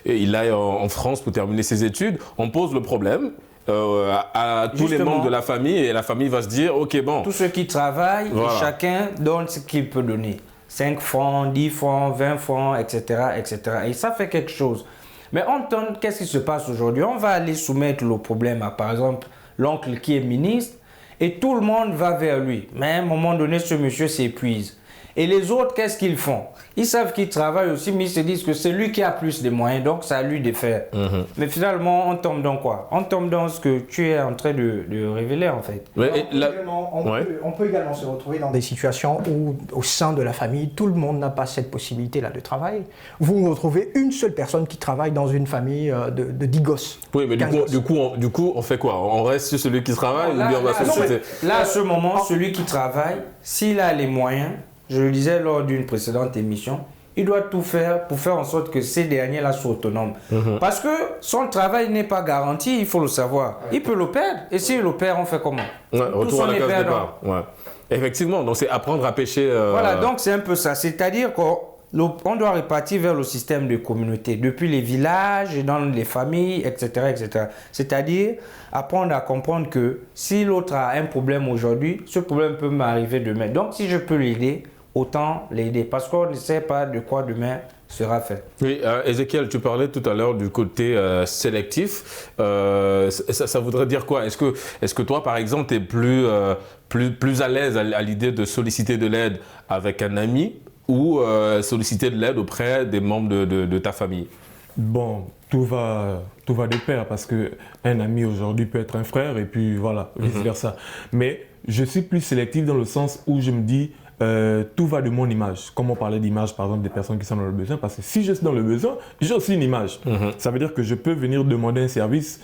qu'il aille en France pour terminer ses études, on pose le problème. À tous les membres de la famille, et la famille va se dire ok, bon, tous ceux qui travaillent, voilà. Chacun donne ce qu'il peut donner, 5 francs, 10 francs, 20 francs, etc., etc. Et ça fait quelque chose. Mais qu'est-ce qui se passe aujourd'hui? On va aller soumettre le problème à, par exemple, l'oncle qui est ministre, et tout le monde va vers lui. Mais à un moment donné, ce monsieur s'épuise. Et les autres, qu'est-ce qu'ils font? Ils savent qu'ils travaillent aussi, mais ils se disent que c'est lui qui a plus de moyens, donc c'est à lui de faire. Mais finalement, on tombe dans quoi? On tombe dans ce que tu es en train de révéler, en fait. Ouais, on peut également se retrouver dans des situations où, au sein de la famille, tout le monde n'a pas cette possibilité-là de travail. Vous retrouvez une seule personne qui travaille dans une famille de 10 gosses. Oui, mais du coup, on fait quoi? On reste sur celui qui travaille ou bien on va société? Là, à ce moment, celui qui travaille, s'il a les moyens, je le disais lors d'une précédente émission, il doit tout faire pour faire en sorte que ces derniers-là soient autonomes. Parce que son travail n'est pas garanti, il faut le savoir. Il peut le perdre. Et s'il le perd, on fait comment? Retour à la case départ. Ouais. Effectivement, donc c'est apprendre à pêcher. Voilà, donc c'est un peu ça. C'est-à-dire qu'on doit répartir vers le système de communauté, depuis les villages, dans les familles, etc. etc. C'est-à-dire apprendre à comprendre que si l'autre a un problème aujourd'hui, ce problème peut m'arriver demain. Donc si je peux l'aider, autant l'aider, parce qu'on ne sait pas de quoi demain sera fait. Oui, Ezekiel, tu parlais tout à l'heure du côté sélectif. Ça voudrait dire quoi? Est-ce que toi, par exemple, tu es plus à l'aise à l'idée de solliciter de l'aide avec un ami ou solliciter de l'aide auprès des membres de ta famille? Bon, tout va de pair parce qu'un ami aujourd'hui peut être un frère et puis voilà, vice-versa. Mais je suis plus sélectif dans le sens où je me dis, tout va de mon image. Comme on parlait d'image, par exemple, des personnes qui sont dans le besoin, parce que si je suis dans le besoin, j'ai aussi une image. Ça veut dire que je peux venir demander un service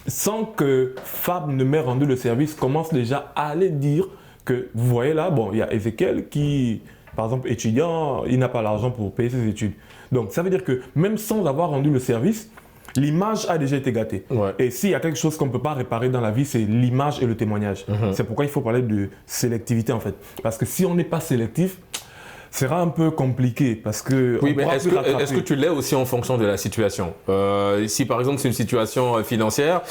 sans que Fab ne m'ait rendu le service, commence déjà à aller dire que, vous voyez là, bon, il y a Ezekiel qui, par exemple, étudiant, il n'a pas l'argent pour payer ses études. Donc, ça veut dire que même sans avoir rendu le service, l'image a déjà été gâtée. Ouais. Et s'il y a quelque chose qu'on ne peut pas réparer dans la vie, c'est l'image et le témoignage. C'est pourquoi il faut parler de sélectivité en fait. Parce que si on n'est pas sélectif, ce sera un peu compliqué parce que... Oui, mais est-ce que tu l'es aussi en fonction de la situation? Si par exemple c'est une situation financière,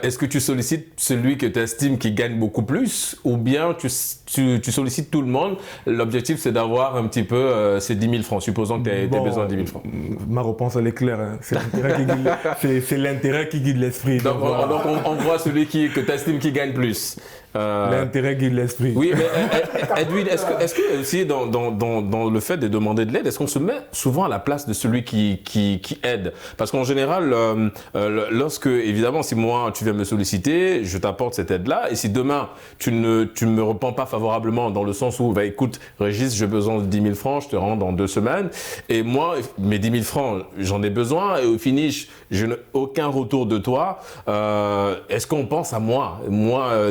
est-ce que tu sollicites celui que tu estimes qui gagne beaucoup plus ou bien tu sollicites tout le monde? L'objectif c'est d'avoir un petit peu ces 10 000 francs, supposons que tu as besoin de 10 000 francs. Ma réponse elle est claire, hein. C'est l'intérêt qui guide l'esprit. Donc on voit celui que tu estimes qui gagne plus. L'intérêt guide l'esprit. Oui, mais Edwin, est-ce que aussi dans le fait de demander de l'aide, est-ce qu'on se met souvent à la place de celui qui aide? Parce qu'en général, lorsque, évidemment, si moi tu viens me solliciter, je t'apporte cette aide-là, et si demain tu me réponds pas favorablement dans le sens où, bah, écoute, Régis, j'ai besoin de 10 000 francs, je te rends dans 2 semaines, et moi, mes 10 000 francs, j'en ai besoin, et au finish, je n'ai aucun retour de toi, est-ce qu'on pense à moi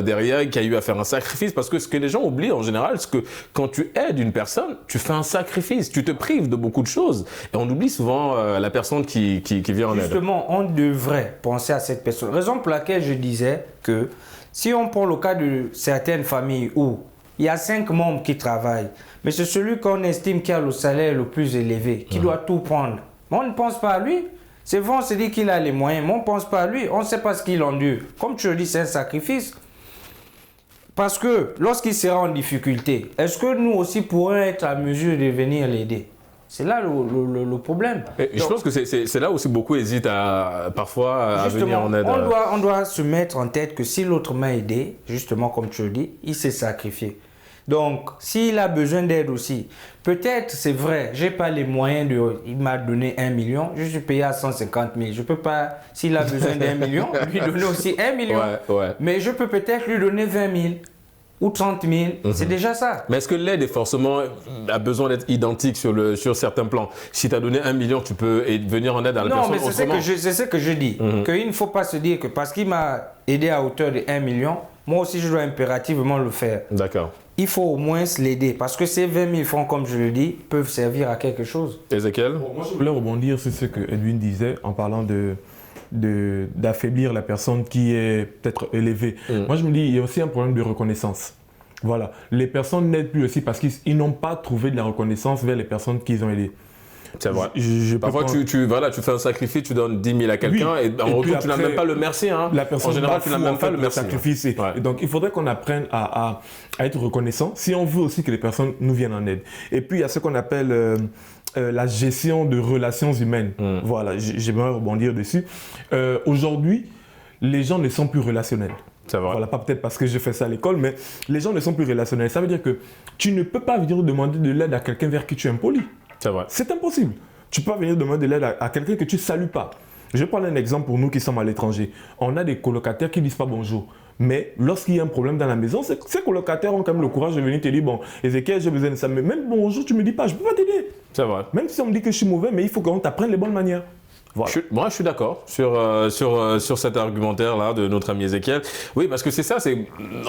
derrière, qui a eu à faire un sacrifice? Parce que ce que les gens oublient en général, c'est que quand tu aides une personne, tu fais un sacrifice, tu te prives de beaucoup de choses. Et on oublie souvent la personne qui vient en aide. Justement, on devrait penser à cette personne. Raison pour laquelle je disais que si on prend le cas de certaines familles où il y a 5 membres qui travaillent, mais c'est celui qu'on estime qui a le salaire le plus élevé, qui doit tout prendre. Mais on ne pense pas à lui. C'est vrai, on se dit qu'il a les moyens, mais on ne pense pas à lui. On ne sait pas ce qu'il endure. Comme tu le dis, c'est un sacrifice. Parce que lorsqu'il sera en difficulté, est-ce que nous aussi pourrons être à mesure de venir l'aider? C'est là le problème. Et je pense que c'est là aussi beaucoup hésitent parfois à venir en aide. On doit se mettre en tête que si l'autre m'a aidé, justement comme tu le dis, il s'est sacrifié. Donc, s'il a besoin d'aide aussi, peut-être c'est vrai, je n'ai pas les moyens il m'a donné 1 million, je suis payé à 150 000. Je ne peux pas, s'il a besoin d'1 million, lui donner aussi 1 million. Ouais. Mais je peux peut-être lui donner 20 000 ou 30 000. C'est déjà ça. Mais est-ce que l'aide est forcément a besoin d'être identique sur certains plans? Si tu as donné 1 million, tu peux venir en aide à la personne autrement. Non, mais c'est ce que je dis. Qu'il ne faut pas se dire que parce qu'il m'a aidé à hauteur de 1 million, moi aussi je dois impérativement le faire. D'accord. Il faut au moins l'aider parce que ces 20 000 francs, comme je le dis, peuvent servir à quelque chose. Ezekiel? Moi, je voulais rebondir sur ce que Edwin disait en parlant d'affaiblir la personne qui est peut-être élevée. Moi, je me dis, il y a aussi un problème de reconnaissance. Voilà. Les personnes n'aident plus aussi parce qu'ils n'ont pas trouvé de la reconnaissance vers les personnes qu'ils ont aidées. C'est vrai. Parfois, tu fais un sacrifice, tu donnes 10 000 à quelqu'un et en retour, tu n'as même pas le merci. Hein. La personne en général, tu n'as même pas le merci. Sacrifice. Et donc, il faudrait qu'on apprenne à être reconnaissant si on veut aussi que les personnes nous viennent en aide. Et puis, il y a ce qu'on appelle la gestion de relations humaines. Voilà, j'aimerais rebondir dessus. Aujourd'hui, les gens ne sont plus relationnels. Voilà, pas peut-être parce que je fais ça à l'école, mais les gens ne sont plus relationnels. Ça veut dire que tu ne peux pas venir demander de l'aide à quelqu'un vers qui tu es impoli. C'est vrai. C'est impossible. Tu peux pas venir demander de l'aide à quelqu'un que tu ne salues pas. Je vais prendre un exemple pour nous qui sommes à l'étranger. On a des colocataires qui ne disent pas bonjour. Mais lorsqu'il y a un problème dans la maison, ces colocataires ont quand même le courage de venir te dire, bon, Ezekiel, j'ai besoin de ça. Mais même bonjour, tu ne me dis pas, je ne peux pas t'aider. C'est vrai. Même si on me dit que je suis mauvais, mais il faut qu'on t'apprenne les bonnes manières. Voilà. Moi, je suis d'accord sur cet argumentaire-là de notre ami Ezekiel. Oui, parce que c'est ça,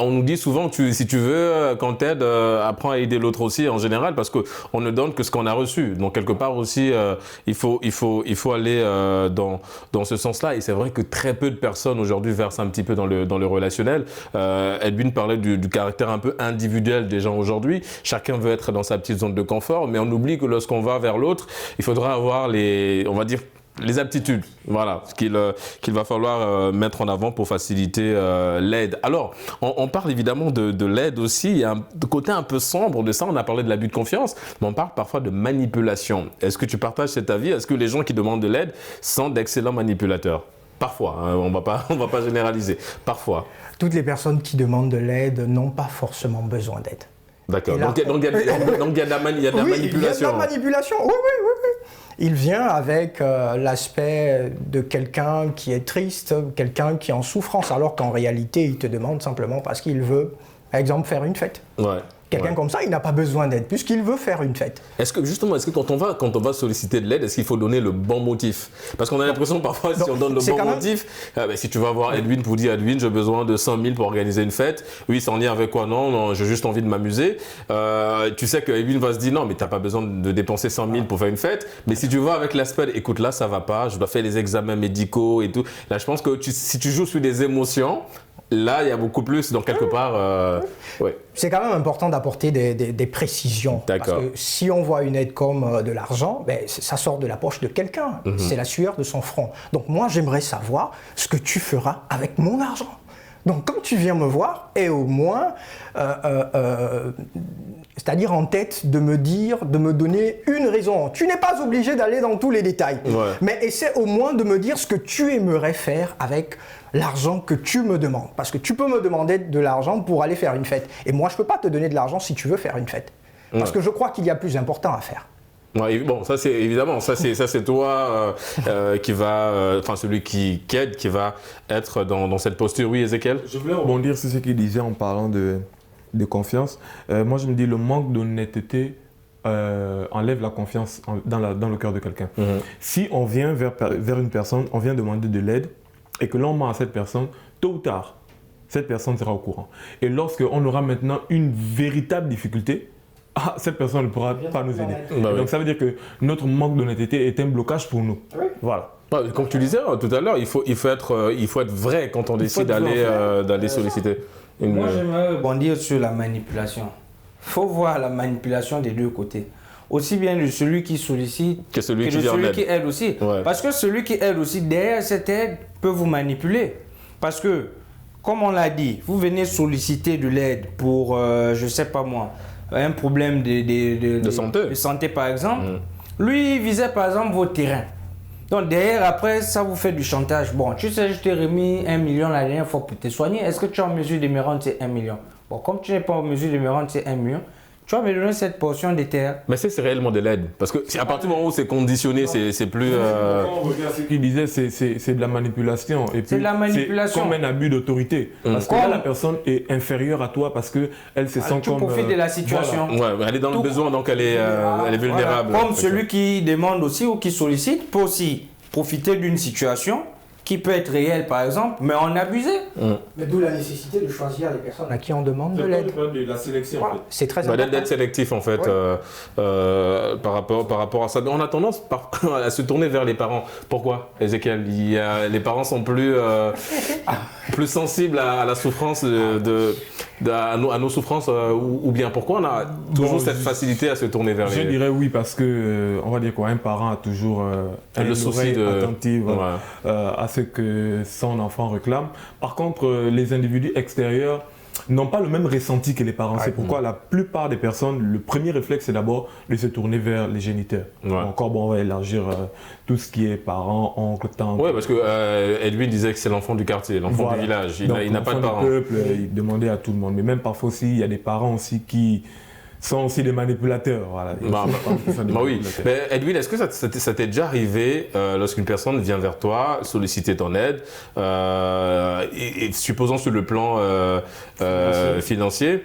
on nous dit souvent que si tu veux, quand t'aides, apprends à aider l'autre aussi en général, parce qu'on ne donne que ce qu'on a reçu. Donc, quelque part aussi, il faut aller dans ce sens-là. Et c'est vrai que très peu de personnes aujourd'hui versent un petit peu dans le relationnel. Edwin parlait du caractère un peu individuel des gens aujourd'hui. Chacun veut être dans sa petite zone de confort, mais on oublie que lorsqu'on va vers l'autre, il faudra avoir les aptitudes, voilà, qu'il va falloir mettre en avant pour faciliter l'aide. Alors, on parle évidemment de l'aide aussi, il y a un côté un peu sombre de ça, on a parlé de l'abus de confiance, mais on parle parfois de manipulation. Est-ce que tu partages cet avis? Est-ce que les gens qui demandent de l'aide sont d'excellents manipulateurs? Parfois, hein, on va pas généraliser, parfois. Toutes les personnes qui demandent de l'aide n'ont pas forcément besoin d'aide. D'accord, donc il y a de la manipulation. Oui, il y a de la manipulation, oui. Il vient avec l'aspect de quelqu'un qui est triste, quelqu'un qui est en souffrance, alors qu'en réalité, il te demande simplement parce qu'il veut, par exemple, faire une fête. Ouais. Quelqu'un comme ça, il n'a pas besoin d'aide puisqu'il veut faire une fête. Est-ce que quand on va solliciter de l'aide, est-ce qu'il faut donner le bon motif? Parce qu'on a l'impression parfois, si on donne le bon motif, si tu vas voir Edwin pour dire Edwin, j'ai besoin de 100 000 pour organiser une fête. Oui, c'est en lien avec quoi? Non, j'ai juste envie de m'amuser. Tu sais que Edwin va se dire non, mais tu n'as pas besoin de dépenser 100 000 pour faire une fête. Mais si tu vas avec l'aspect, écoute, là, ça va pas, je dois faire les examens médicaux et tout. Là, je pense que si tu joues sur des émotions, là, il y a beaucoup plus, donc quelque part... ouais. C'est quand même important d'apporter des précisions. Parce que si on voit une aide comme de l'argent, ben, ça sort de la poche de quelqu'un. C'est la sueur de son front. Donc moi, j'aimerais savoir ce que tu feras avec mon argent. Donc quand tu viens me voir, et au moins, c'est-à-dire en tête de me dire, de me donner une raison. Tu n'es pas obligé d'aller dans tous les détails. Ouais. Mais essaie au moins de me dire ce que tu aimerais faire avec l'argent que tu me demandes. Parce que tu peux me demander de l'argent pour aller faire une fête. Et moi, je ne peux pas te donner de l'argent si tu veux faire une fête. Parce que je crois qu'il y a plus important à faire. Ouais, bon, ça c'est évidemment, ça c'est toi qui va, enfin celui qui aide, qui va être dans cette posture. Oui, Ezekiel. Je voulais rebondir sur ce qu'il disait en parlant de confiance. Moi, je me dis le manque d'honnêteté enlève la confiance dans le cœur de quelqu'un. Si on vient vers une personne, on vient demander de l'aide et que l'on ment à cette personne, tôt ou tard, cette personne sera au courant. Et lorsqu'on aura maintenant une véritable difficulté, cette personne ne pourra pas nous aider. Donc ça veut dire que notre manque d'honnêteté est un blocage pour nous. Oui. Voilà. Comme tu disais tout à l'heure, il faut être vrai quand on décide d'aller solliciter. Moi, j'aimerais rebondir sur la manipulation. Il faut voir la manipulation des deux côtés. Aussi bien de celui qui sollicite que celui qui aide aussi. Ouais. Parce que celui qui aide aussi, derrière cette aide, peut vous manipuler. Parce que, comme on l'a dit, vous venez solliciter de l'aide pour, je ne sais pas moi, un problème de santé par exemple. Lui, il visait par exemple vos terrains. Donc derrière, après, ça vous fait du chantage. Bon, tu sais, je t'ai remis 1 million la dernière fois pour te soigner. Est-ce que tu es en mesure de me rendre ces 1 million? Bon, comme tu n'es pas en mesure de me rendre ces 1 million, tu vas me donner cette portion de terre. Mais c'est réellement de l'aide. Parce que à partir du moment où c'est conditionné, c'est plus... Quand on regarde ce qu'il disait, c'est de la manipulation. C'est de la manipulation. C'est comme un abus d'autorité. Parce que là, la personne est inférieure à toi parce qu'elle se sent comme... Tu profites de la situation. Voilà. Ouais, elle est dans le besoin, donc elle est vulnérable. Voilà. Comme celui qui demande aussi ou qui sollicite peut aussi profiter d'une situation qui peut être réelle par exemple, mais en abuser. Mais d'où la nécessité de choisir les personnes à qui on demande de l'aide. De la sélection. Voilà. C'est très important. D'être sélectif en fait par rapport à ça. On a tendance à se tourner vers les parents. Pourquoi, Ezekiel? Les parents sont plus sensibles à la souffrance à nos souffrances ou bien pourquoi on a toujours cette facilité à se tourner vers les... Je dirais oui parce que on va dire quoi, un parent a toujours le souci attentive à ce que son enfant réclame. Par contre, les individus extérieurs n'ont pas le même ressenti que les parents. C'est pourquoi la plupart des personnes, le premier réflexe, c'est d'abord de se tourner vers les géniteurs. Encore, on va élargir tout ce qui est parents, oncles, tantes. Oui, parce que Edwin disait que c'est l'enfant du quartier, l'enfant du village. Il n'a pas de parents. Peuple, il demandait à tout le monde. Mais même parfois aussi, il y a des parents aussi qui sont aussi des manipulateurs. Voilà. Oui. Mais Edwin, est-ce que ça t'est déjà arrivé lorsqu'une personne vient vers toi solliciter ton aide et supposons sur le plan financier,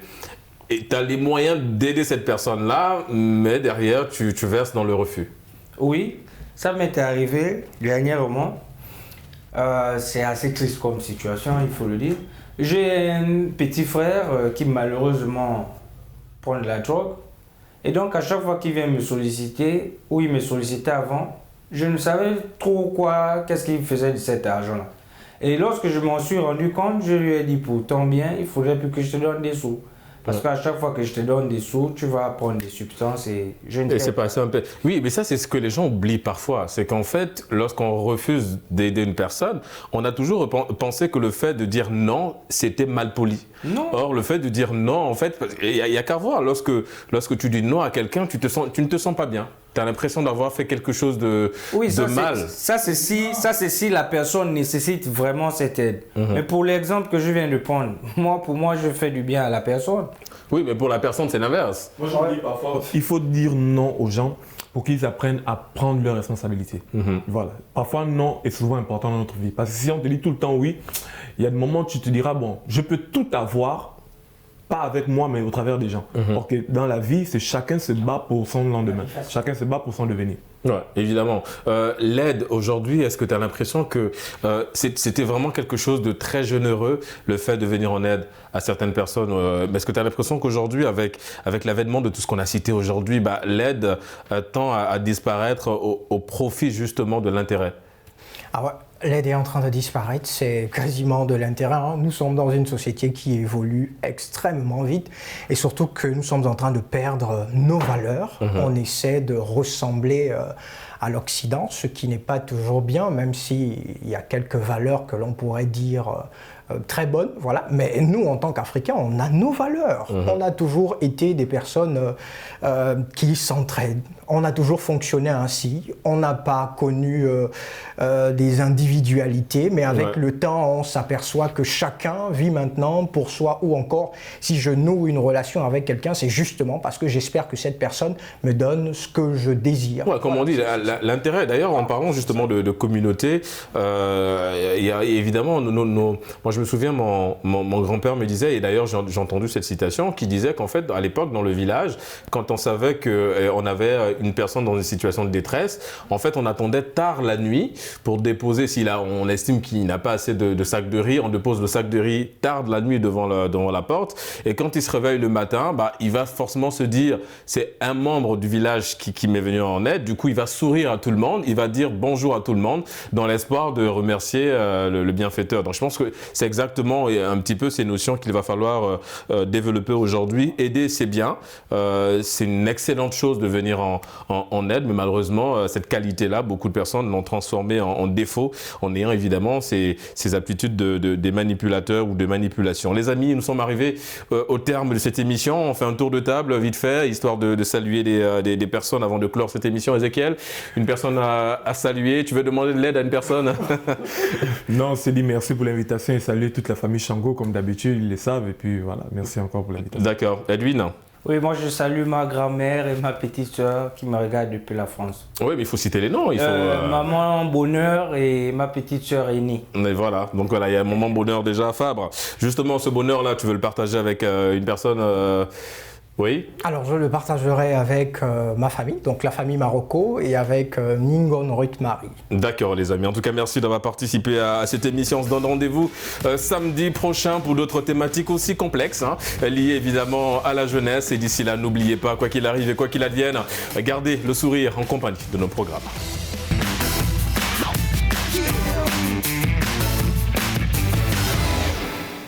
et tu as les moyens d'aider cette personne-là, mais derrière tu verses dans le refus? Oui, ça m'est arrivé dernièrement. C'est assez triste comme situation, il faut le dire. J'ai un petit frère qui malheureusement prendre de la drogue. Et donc, à chaque fois qu'il vient me solliciter, ou il me sollicitait avant, je ne savais trop qu'est-ce qu'il faisait de cet argent-là. Et lorsque je m'en suis rendu compte, je lui ai dit, pour ton bien, il faudrait plus que je te donne des sous. Parce qu'à chaque fois que je te donne des sous, tu vas prendre des substances et je ne sais pas. Oui, mais ça, c'est ce que les gens oublient parfois. C'est qu'en fait, lorsqu'on refuse d'aider une personne, on a toujours pensé que le fait de dire non, c'était mal poli. Non. Or, le fait de dire non, en fait, il n'y a qu'à voir. Lorsque tu dis non à quelqu'un, tu ne te sens pas bien. Tu as l'impression d'avoir fait quelque chose de mal. Ça, c'est si la personne nécessite vraiment cette aide. Mais pour l'exemple que je viens de prendre, pour moi, je fais du bien à la personne. Oui, mais pour la personne, c'est l'inverse. Moi, je dis parfois, il faut dire non aux gens pour qu'ils apprennent à prendre leurs responsabilités. Voilà. Parfois, non est souvent important dans notre vie. Parce que si on te dit tout le temps oui, il y a des moments où tu te diras, bon, je peux tout avoir, pas avec moi, mais au travers des gens. Or que dans la vie, c'est chacun se bat pour son lendemain, chacun se bat pour son devenir. Ouais, évidemment. L'aide aujourd'hui, est-ce que tu as l'impression que c'était vraiment quelque chose de très généreux, le fait de venir en aide à certaines personnes est-ce que tu as l'impression qu'aujourd'hui, avec l'avènement de tout ce qu'on a cité aujourd'hui, l'aide tend à disparaître au profit justement de l'intérêt? Ah ouais. L'aide est en train de disparaître, c'est quasiment de l'intérêt. Nous sommes dans une société qui évolue extrêmement vite et surtout que nous sommes en train de perdre nos valeurs. On essaie de ressembler à l'Occident, ce qui n'est pas toujours bien, même s'il y a quelques valeurs que l'on pourrait dire très bonnes. Voilà. Mais nous, en tant qu'Africains, on a nos valeurs. On a toujours été des personnes qui s'entraident. On a toujours fonctionné ainsi. On n'a pas connu des individualités, mais avec le temps, on s'aperçoit que chacun vit maintenant pour soi, ou encore, si je noue une relation avec quelqu'un, c'est justement parce que j'espère que cette personne me donne ce que je désire. Ouais, comme on dit, l'intérêt, d'ailleurs, en parlant justement de communauté, il y a évidemment, moi je me souviens, mon grand-père me disait, et d'ailleurs j'ai entendu cette citation, qui disait qu'en fait, à l'époque, dans le village, quand on savait qu'on avait une personne dans une situation de détresse, en fait, on attendait tard la nuit pour déposer, on estime qu'il n'a pas assez de sacs de riz, on dépose le sac de riz tard de la nuit devant la porte, et quand il se réveille le matin, il va forcément se dire, c'est un membre du village qui m'est venu en aide, du coup, il va sourire à tout le monde, il va dire bonjour à tout le monde, dans l'espoir de remercier le bienfaiteur. Donc, je pense que c'est exactement un petit peu ces notions qu'il va falloir développer aujourd'hui. Aider, c'est bien, c'est une excellente chose de venir en aide, mais malheureusement, cette qualité-là, beaucoup de personnes l'ont transformée en défaut, en ayant évidemment ces aptitudes des manipulateurs ou de manipulation. Les amis, nous sommes arrivés au terme de cette émission. On fait un tour de table vite fait, histoire de saluer des personnes avant de clore cette émission. Ézéchiel, une personne à saluer. Tu veux demander de l'aide à une personne? Non, c'est dit merci pour l'invitation et saluer toute la famille Shango, comme d'habitude, ils le savent. Et puis voilà, merci encore pour l'invitation. D'accord. Edwin? Oui, moi je salue ma grand-mère et ma petite soeur qui me regardent depuis la France. Oui, mais il faut citer les noms. Maman Bonheur et ma petite soeur aînée. Et voilà, donc voilà, il y a un moment bonheur déjà à Fabre. Justement, ce bonheur-là, tu veux le partager avec une personne Oui. Alors, je le partagerai avec ma famille, donc la famille Marocco, et avec Ningon Ruth Marie. D'accord, les amis. En tout cas, merci d'avoir participé à cette émission. On se donne rendez-vous samedi prochain pour d'autres thématiques aussi complexes, liées évidemment à la jeunesse. Et d'ici là, n'oubliez pas, quoi qu'il arrive et quoi qu'il advienne, gardez le sourire en compagnie de nos programmes.